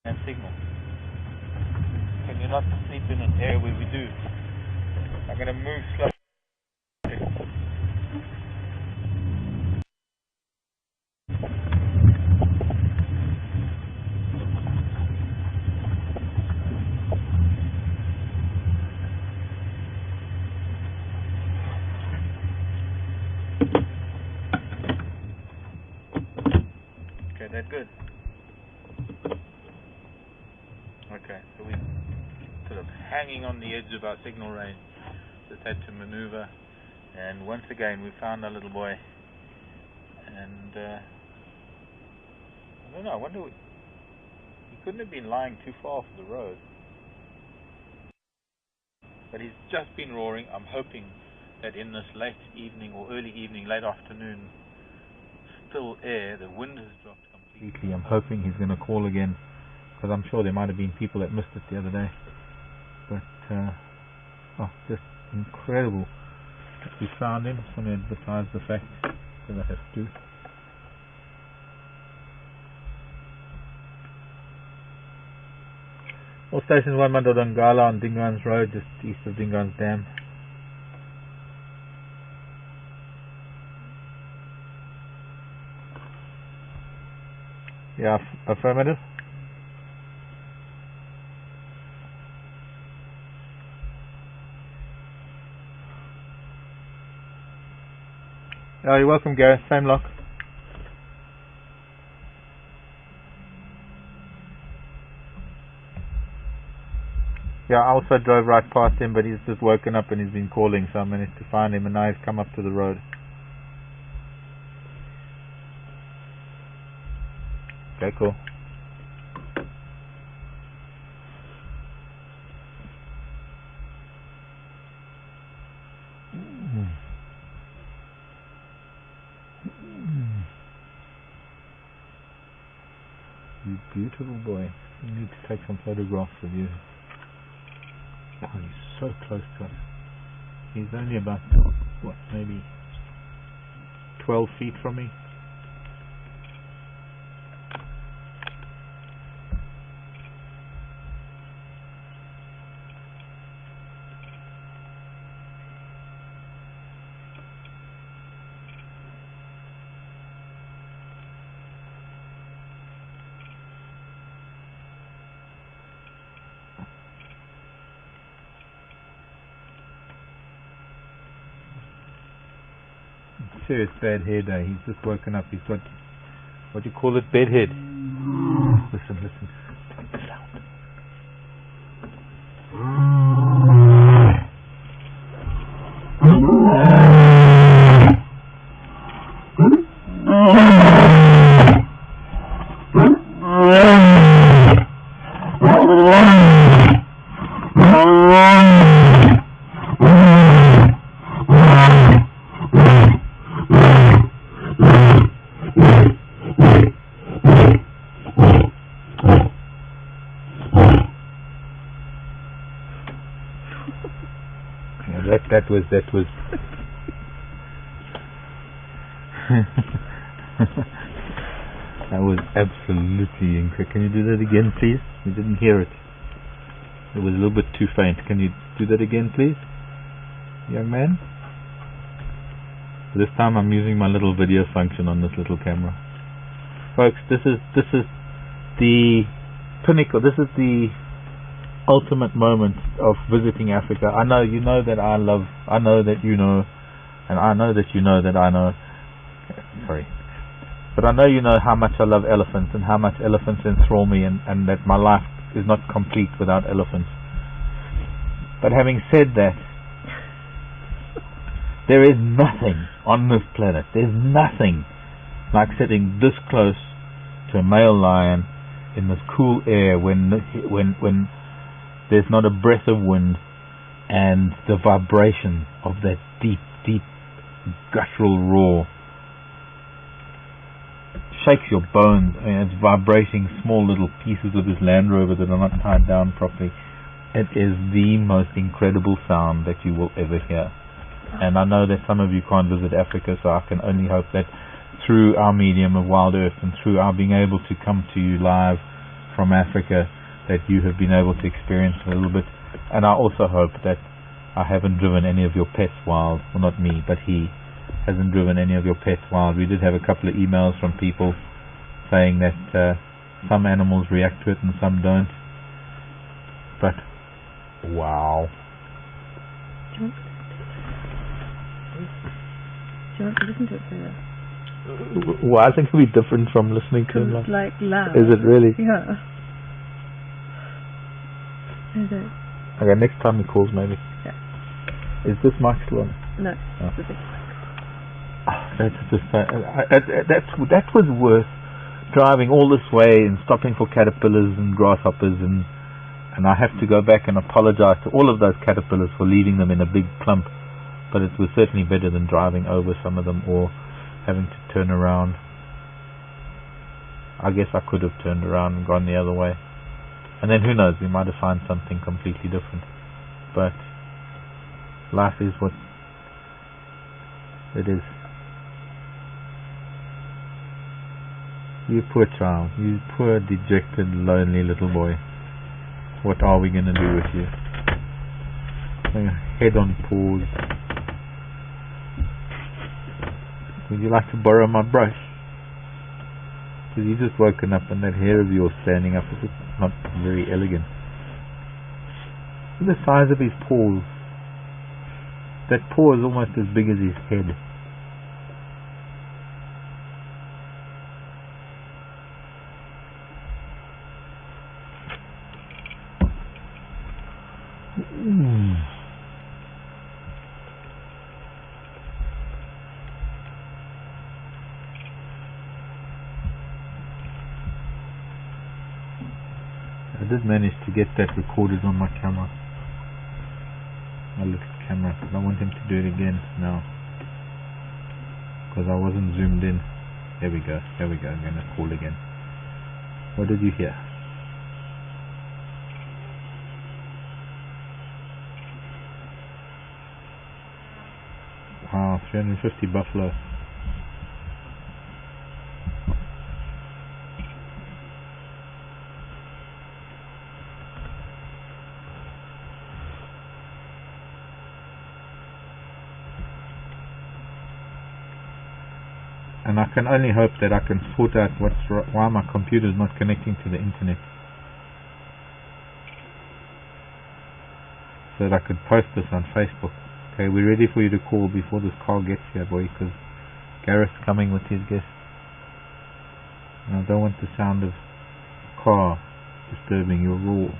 And signal. Can you not sleep in an area where we do? I'm going to move slowly. Okay, that's good. Okay, so we're sort of hanging on the edge of our signal range. Just had to maneuver, and once again we found our little boy. And I don't know, I wonder, he couldn't have been lying too far off the road. But he's just been roaring. I'm hoping that in this late evening or early evening, late afternoon, still air, the wind has dropped completely. I'm hoping he's going to call again, because I'm sure there might have been people that missed it the other day. But just incredible that we found him. Just want to advertise the fact that I have to. All stations 1 Mandodongala on Dingaans Road, just east of Dingaans Dam. Yeah, affirmative. Oh, you're welcome, Gareth. Same lock. Yeah, I also drove right past him, but he's just woken up and he's been calling, so I managed to find him, and now he's come up to the road. Okay, cool. You beautiful boy. You need to take some photographs of you. Oh, he's so close to us. He's only about, what, maybe 12 feet from me. Serious bad head. He's just woken up. He's got, what do you call it, bedhead. Listen, listen. The sound. That was that was absolutely incredible. Can you do that again, please? We didn't hear it. It was a little bit too faint. Can you do that again, please, young man? This time I'm using my little video function on this little camera. Folks, this is the pinnacle. This is the ultimate moment of visiting Africa. I know you know that I love, I know that you know, and I know that you know that I know, sorry, but I know you know how much I love elephants and how much elephants enthrall me, and that my life is not complete without elephants. But having said that, there is nothing on this planet, there's nothing like sitting this close to a male lion in this cool air when there's not a breath of wind, and the vibration of that deep, deep, guttural roar shakes your bones. I mean, it's vibrating small little pieces of this Land Rover that are not tied down properly. It is the most incredible sound that you will ever hear. And I know that some of you can't visit Africa, so I can only hope that through our medium of Wild Earth and through our being able to come to you live from Africa, that you have been able to experience a little bit. And I also hope that I haven't driven any of your pets wild. Well, not me, but he hasn't driven any of your pets wild. We did have a couple of emails from people saying that some animals react to it and some don't. But wow. Do you want to listen to it further? Well, I think it'll be different from listening to it. It's like loud. Is it really? Yeah. Is it? Okay, next time he calls, maybe. Yeah. Is this mic still on? No. Oh. It's a big That's just that was worth driving all this way and stopping for caterpillars and grasshoppers, and I have to go back and apologize to all of those caterpillars for leaving them in a big clump. But it was certainly better than driving over some of them or having to turn around. I guess I could have turned around and gone the other way. And then who knows, we might have found something completely different. But life is what it is. You poor child, you poor dejected, lonely little boy. What are we going to do with you? Head on paws. Would you like to borrow my brush? Because you've just woken up and that hair of yours standing up is not very elegant. Look at the size of his paws. That paw is almost as big as his head. I did manage to get that recorded on my camera. my little camera. I don't want him to do it again now, because I wasn't zoomed in. There we go, I'm going to call again. What did you hear? Wow, 350 buffalo. And I can only hope that I can sort out why my computer is not connecting to the internet, so that I could post this on Facebook. Okay, we're ready for you to call before this car gets here, boy, because Gareth's coming with his guests. And I don't want the sound of car disturbing your rule.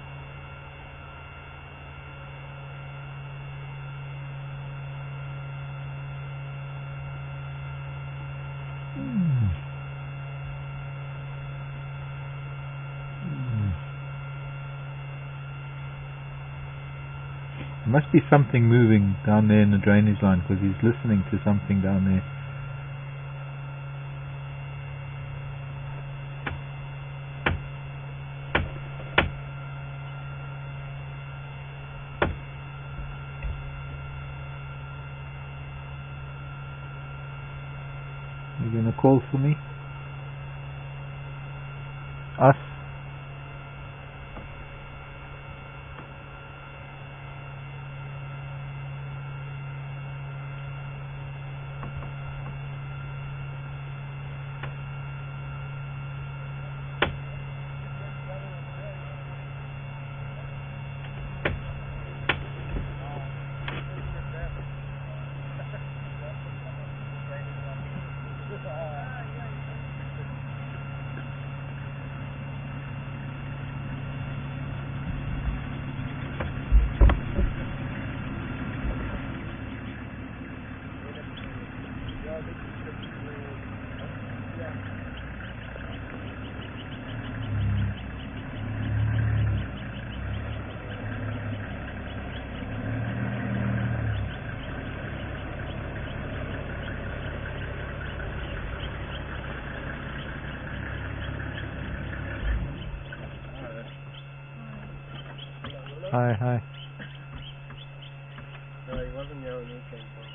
There must be something moving down there in the drainage line, because he's listening to something down there. You gonna call for me? Us? Hi. No, he wasn't there when you came from.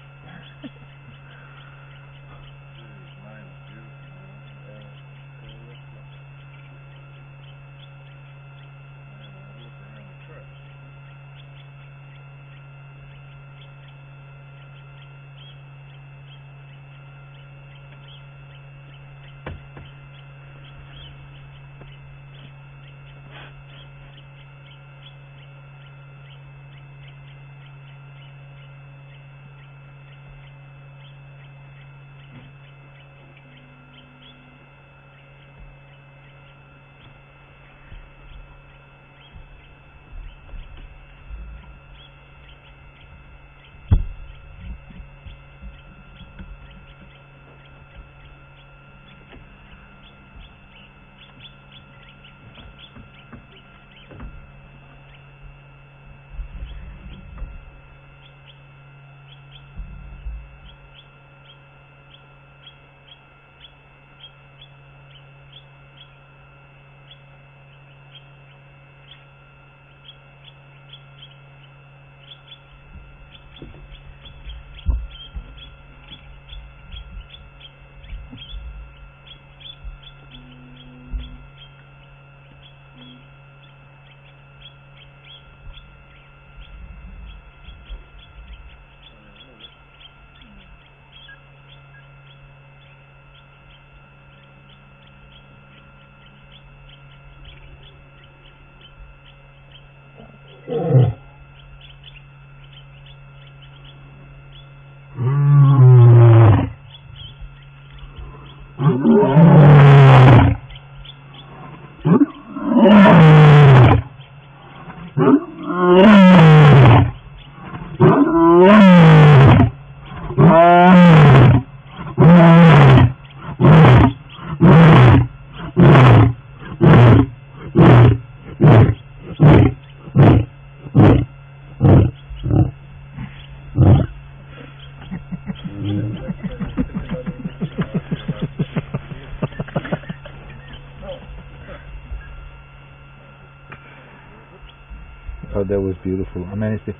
Oh, that was beautiful. I managed to...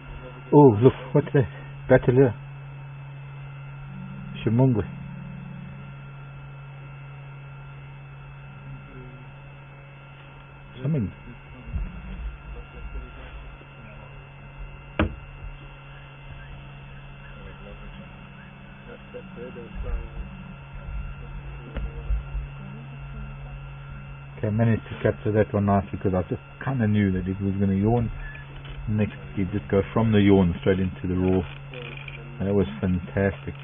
Oh, look, what's that? Better. Shumungwe. Something. Okay, I managed to capture that one nicely because I just kind of knew that it was going to yawn. Next, you just go from the yawn straight into the raw. And that was fantastic.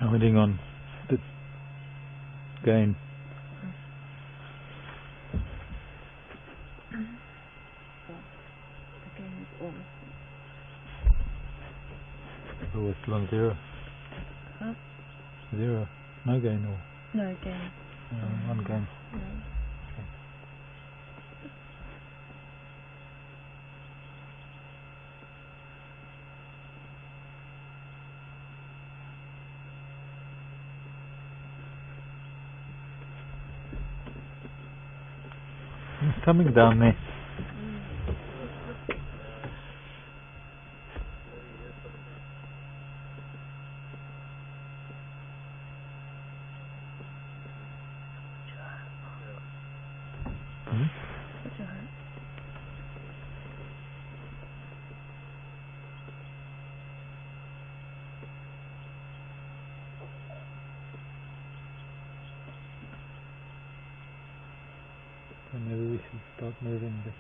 I'm heading on the game. The game is on. Oh, we're still on 0. Huh? 0. No gain or? No game. One game. No. It's coming down there. What's your hat? So maybe we should start moving a bit.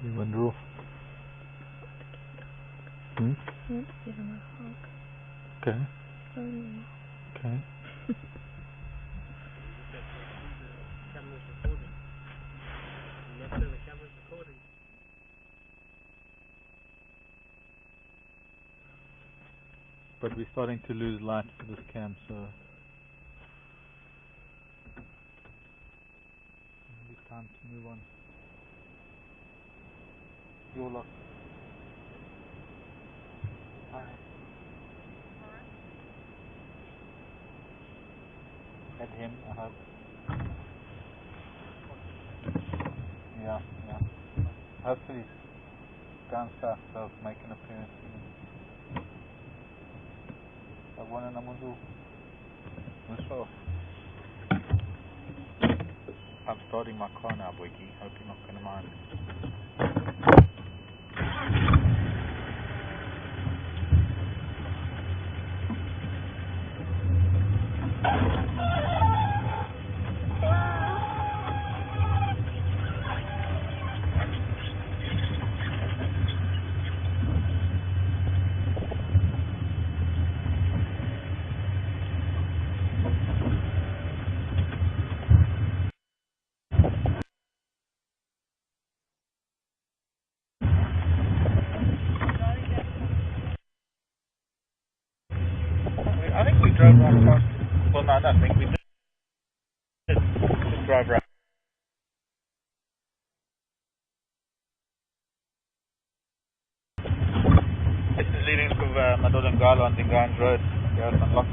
You wander off. Hmm? I want to give him a hug. Okay. Slowly. Okay. The camera's recording. Remember the camera's recording. But we're starting to lose light for this cam, so it's time to move on. Your lock. Hi. At him, I hope. Yeah. Hopefully down south they'll make an appearance. I want to know. So I'm starting my car now, Wiki. Hope you're not going to mind. I think we drove right past. Well, no, I don't think we did. Just drive right. This is leading to Madolangala on Dingaan Road. Yeah, it's unlocked.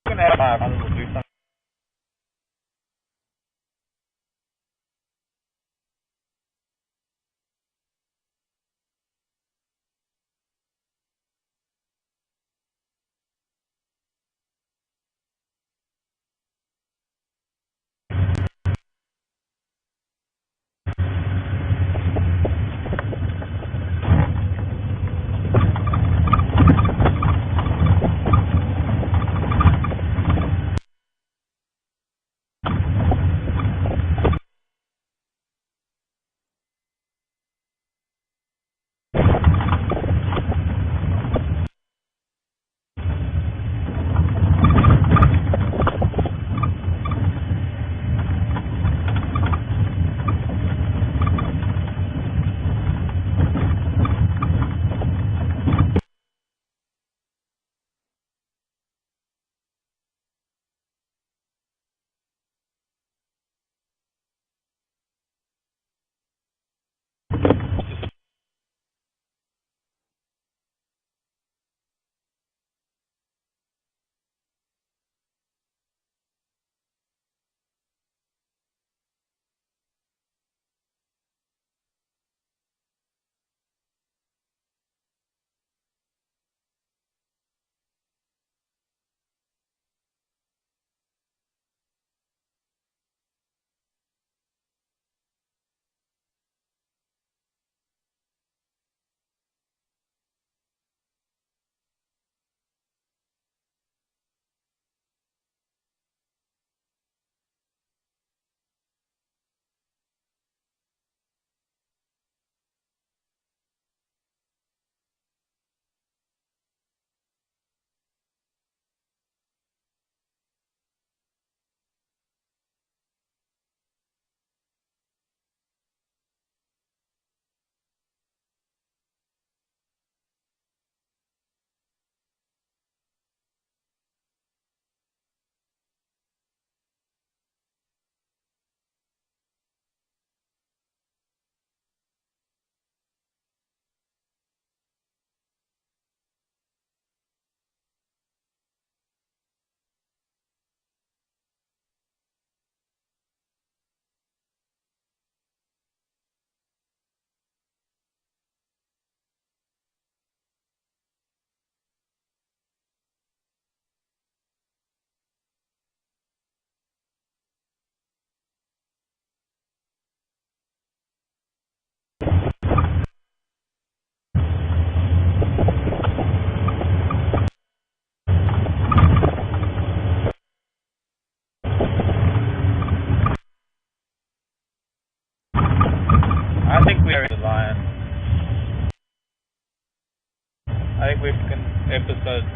We're going to have we'll do something.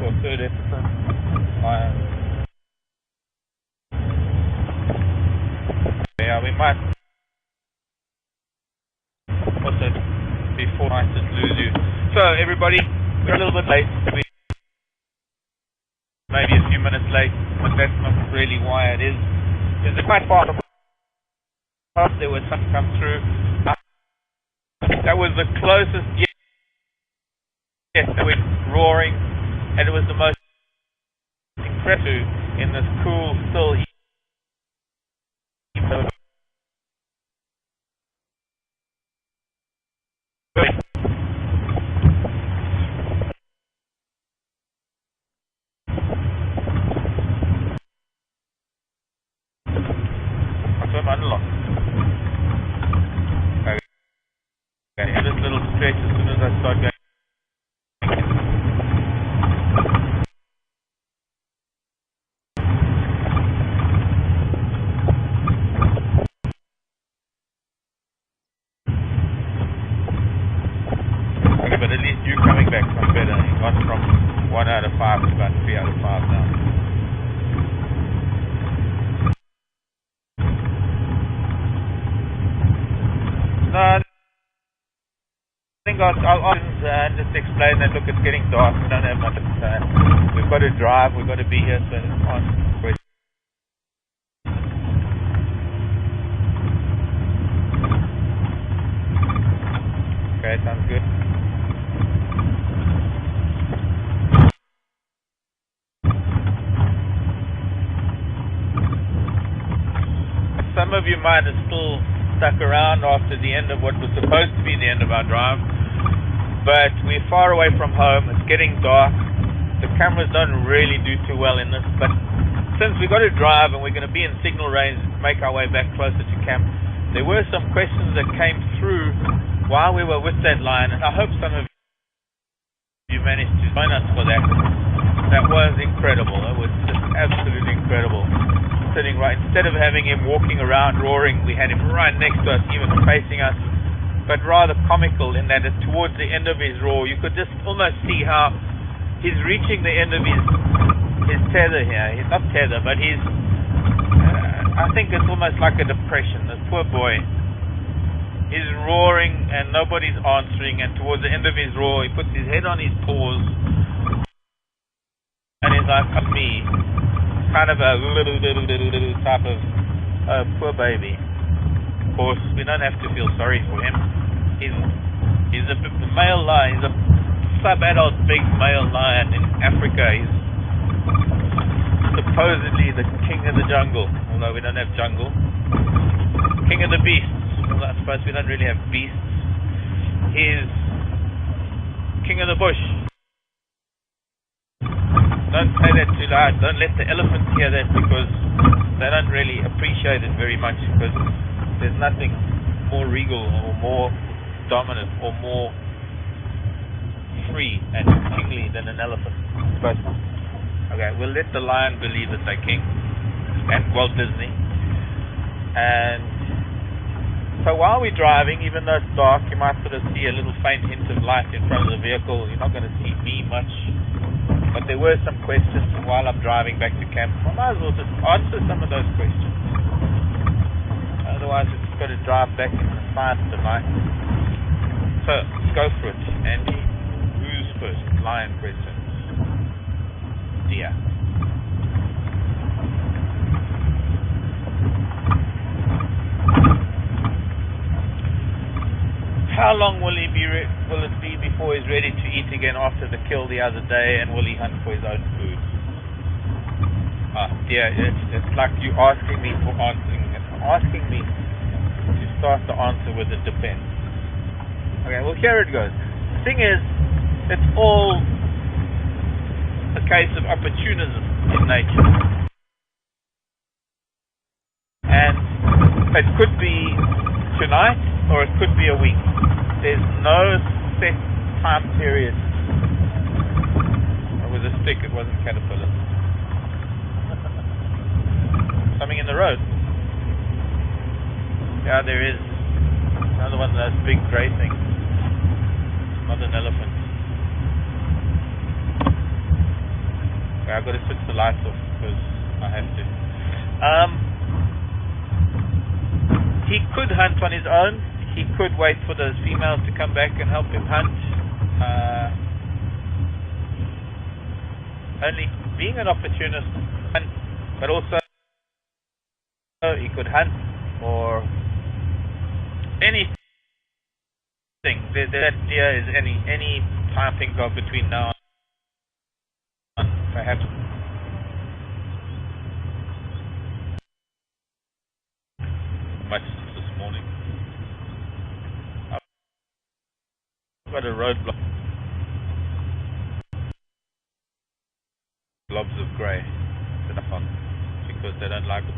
or third episode. Yeah, we might also before I just lose you. So everybody, we're a little bit late. Maybe a few minutes late, but that's not really why it is. It's quite far from us. There was some come through. That was the closest. Yes, that went roaring, and it was the most impressive in this cool, still heat. I'm unlocked. Okay, and this little stretch as soon as I start going. Okay, but at least you coming back much better. You got from 1 out of 5 to about 3 out of 5 now. No, I think I'll just explain that, look, it's getting dark, we don't have much time. We've got to drive, we've got to be here, so it's on. Okay, sounds good. Some of you might have still stuck around after the end of what was supposed to be the end of our drive, but we're far away from home, it's getting dark, the cameras don't really do too well in this, but since we've got to drive and we're going to be in signal range, make our way back closer to camp, there were some questions that came through while we were with that line, and I hope some of you managed to join us for that. That was incredible, it was just absolutely incredible. Sitting right, instead of having him walking around roaring, we had him right next to us, even facing us, but rather comical in that towards the end of his roar, you could just almost see how he's reaching the end of his tether here. He's not tether, but he's, I think it's almost like a depression. This poor boy, he's roaring and nobody's answering, and towards the end of his roar, he puts his head on his paws, and he's like, "Up me." Kind of a little type of poor baby. Of course, we don't have to feel sorry for him. He's a male lion. He's a sub-adult big male lion in Africa. He's supposedly the king of the jungle, although we don't have jungle. King of the beasts. Well, I suppose we don't really have beasts. He's king of the bush. Don't say that too loud. Don't let the elephants hear that, because they don't really appreciate it very much, because there's nothing more regal or more dominant or more free and kingly than an elephant. But okay, we'll let the lion believe that they're king, and Walt Disney. And so while we're driving, even though it's dark, you might sort of see a little faint hint of light in front of the vehicle. You're not going to see me much. But there were some questions while I'm driving back to camp. I might as well just answer some of those questions. Otherwise, we've got to drive back in the fight tonight. So, let's go for it. Andy, who's first? Lion questions. Deer. How long will it be before he's ready to eat again after the kill the other day, and will he hunt for his own food? Yeah, it's like you asking me for answering. Asking me to start the answer with it depends. Okay, well, here it goes. The thing is, it's all a case of opportunism in nature. And it could be tonight, or it could be a week. There's no set time period. It was a stick, it wasn't caterpillar. Something in the road. Yeah, there is. Another one of those big grey things. Not an elephant. Okay, I've got to switch the lights off because I have to. He could hunt on his own. He could wait for those females to come back and help him hunt. Only being an opportunist, but also he could hunt or anything. That deer is any time things are between now and perhaps much this morning. I've got a roadblock. Blobs of grey set up on because they don't like it.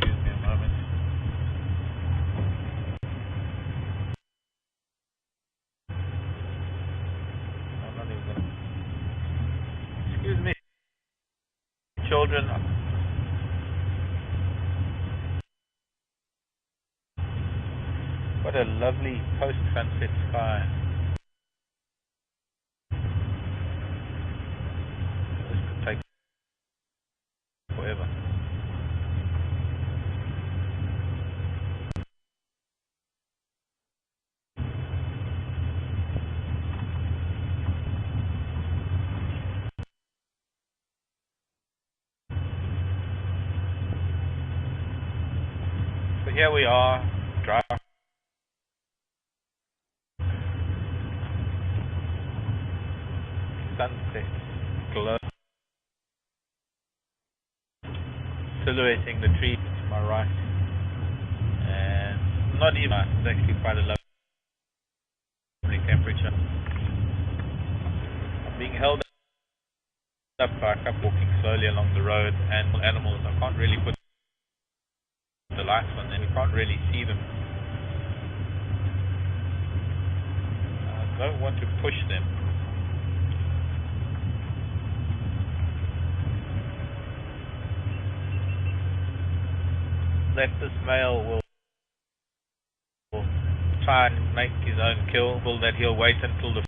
Excuse me a moment. I'm not even gonna... Excuse me, children. What a lovely post-sunset sky. This could take forever. So here we are, dry. Sunset glow silhouetting the trees to my right, and not even, it's actually quite a lovely temperature. I'm being held up by a couple walking slowly along the road, and animals, I can't really put the lights on them, you can't really see them. I don't want to push them. That this male will try and make his own kill, that he'll wait until the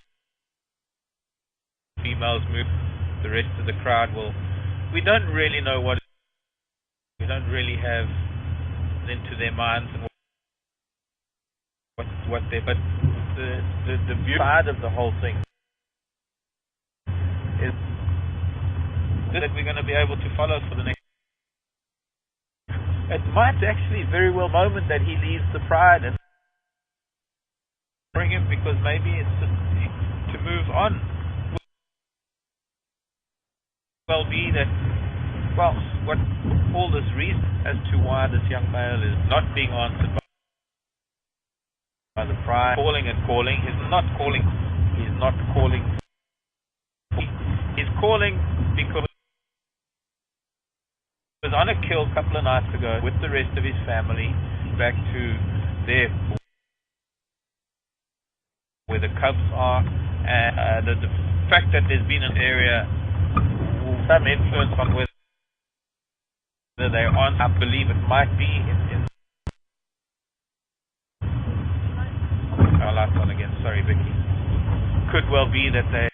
females move. The rest of the crowd will. We don't really know what. We don't really have into their minds and what they. But the view side of the whole thing is that we're going to be able to follow for the next. It might actually very well moment that he leaves the pride and bring him, because maybe it's just to move on. Well be that, well, what all this reason as to why this young male is not being answered by the pride, calling and calling. He's not calling he's calling because he was on a kill a couple of nights ago with the rest of his family back to there where the cubs are, and the fact that there's been an area, some influence on whether they're on, I believe it might be in our last one again, sorry Vicky, could well be that they're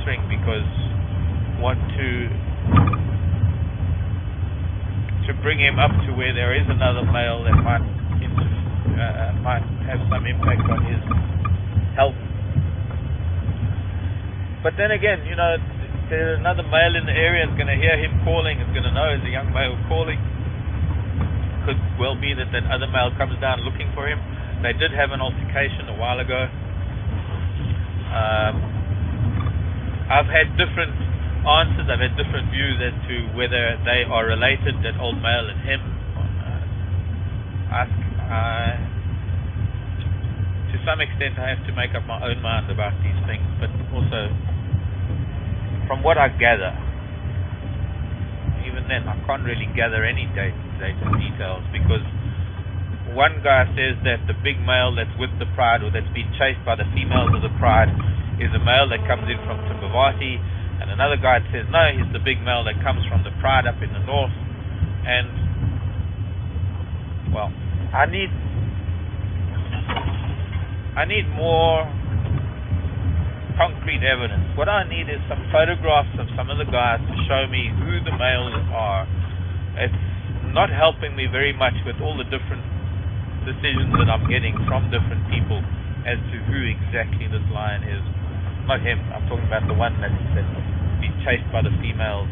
swing because want to bring him up to where there is another male that might have some impact on his health. But then again, you know, there's another male in the area is going to hear him calling, is going to know there's a young male calling. Could well be that other male comes down looking for him. They did have an altercation a while ago. I've had different answers, I've had different views as to whether they are related, that old male and him. To some extent I have to make up my own mind about these things, but also from what I gather, even then I can't really gather any data details, because one guy says that the big male that's with the pride, or that's been chased by the females of the pride, is a male that comes in from Thornybush, and another guy says no, he's the big male that comes from the pride up in the north. And well, I need I need more concrete evidence. What I need is some photographs of some of the guys to show me who the males are. It's not helping me very much with all the different decisions that I'm getting from different people as to who exactly this lion is. Not him, I'm talking about the one that's been chased by the females.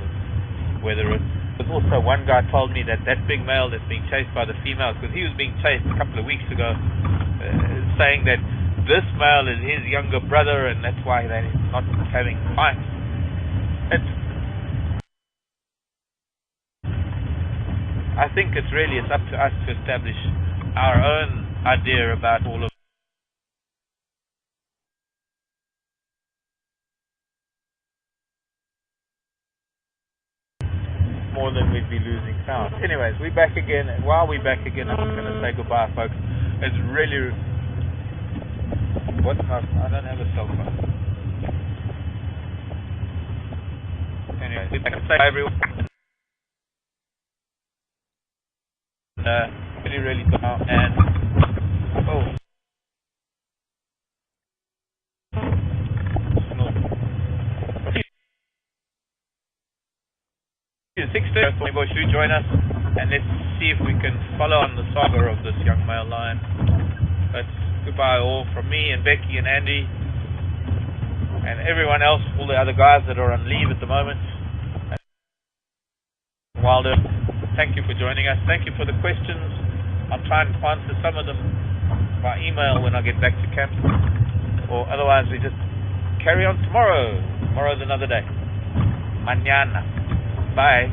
Whether there's also one guy told me that big male that's being chased by the females, because he was being chased a couple of weeks ago, saying that this male is his younger brother and that's why they're not having fights. I think it's up to us to establish our own idea about all of more than we'd be losing sound. Anyways, we're back again, and while we're back again, I'm just going to say goodbye, folks. It's really... I don't have a cell phone. Anyways, we're back to say everyone. Really good now, and... Oh. 6:30, Thornybush, do join us, and let's see if we can follow on the saga of this young male lion. But goodbye all from me and Becky and Andy and everyone else, all the other guys that are on leave at the moment. Wilder, thank you for joining us. Thank you for the questions. I'll try and answer some of them by email when I get back to camp, or otherwise we just carry on tomorrow. Tomorrow's another day. Mañana. Bye.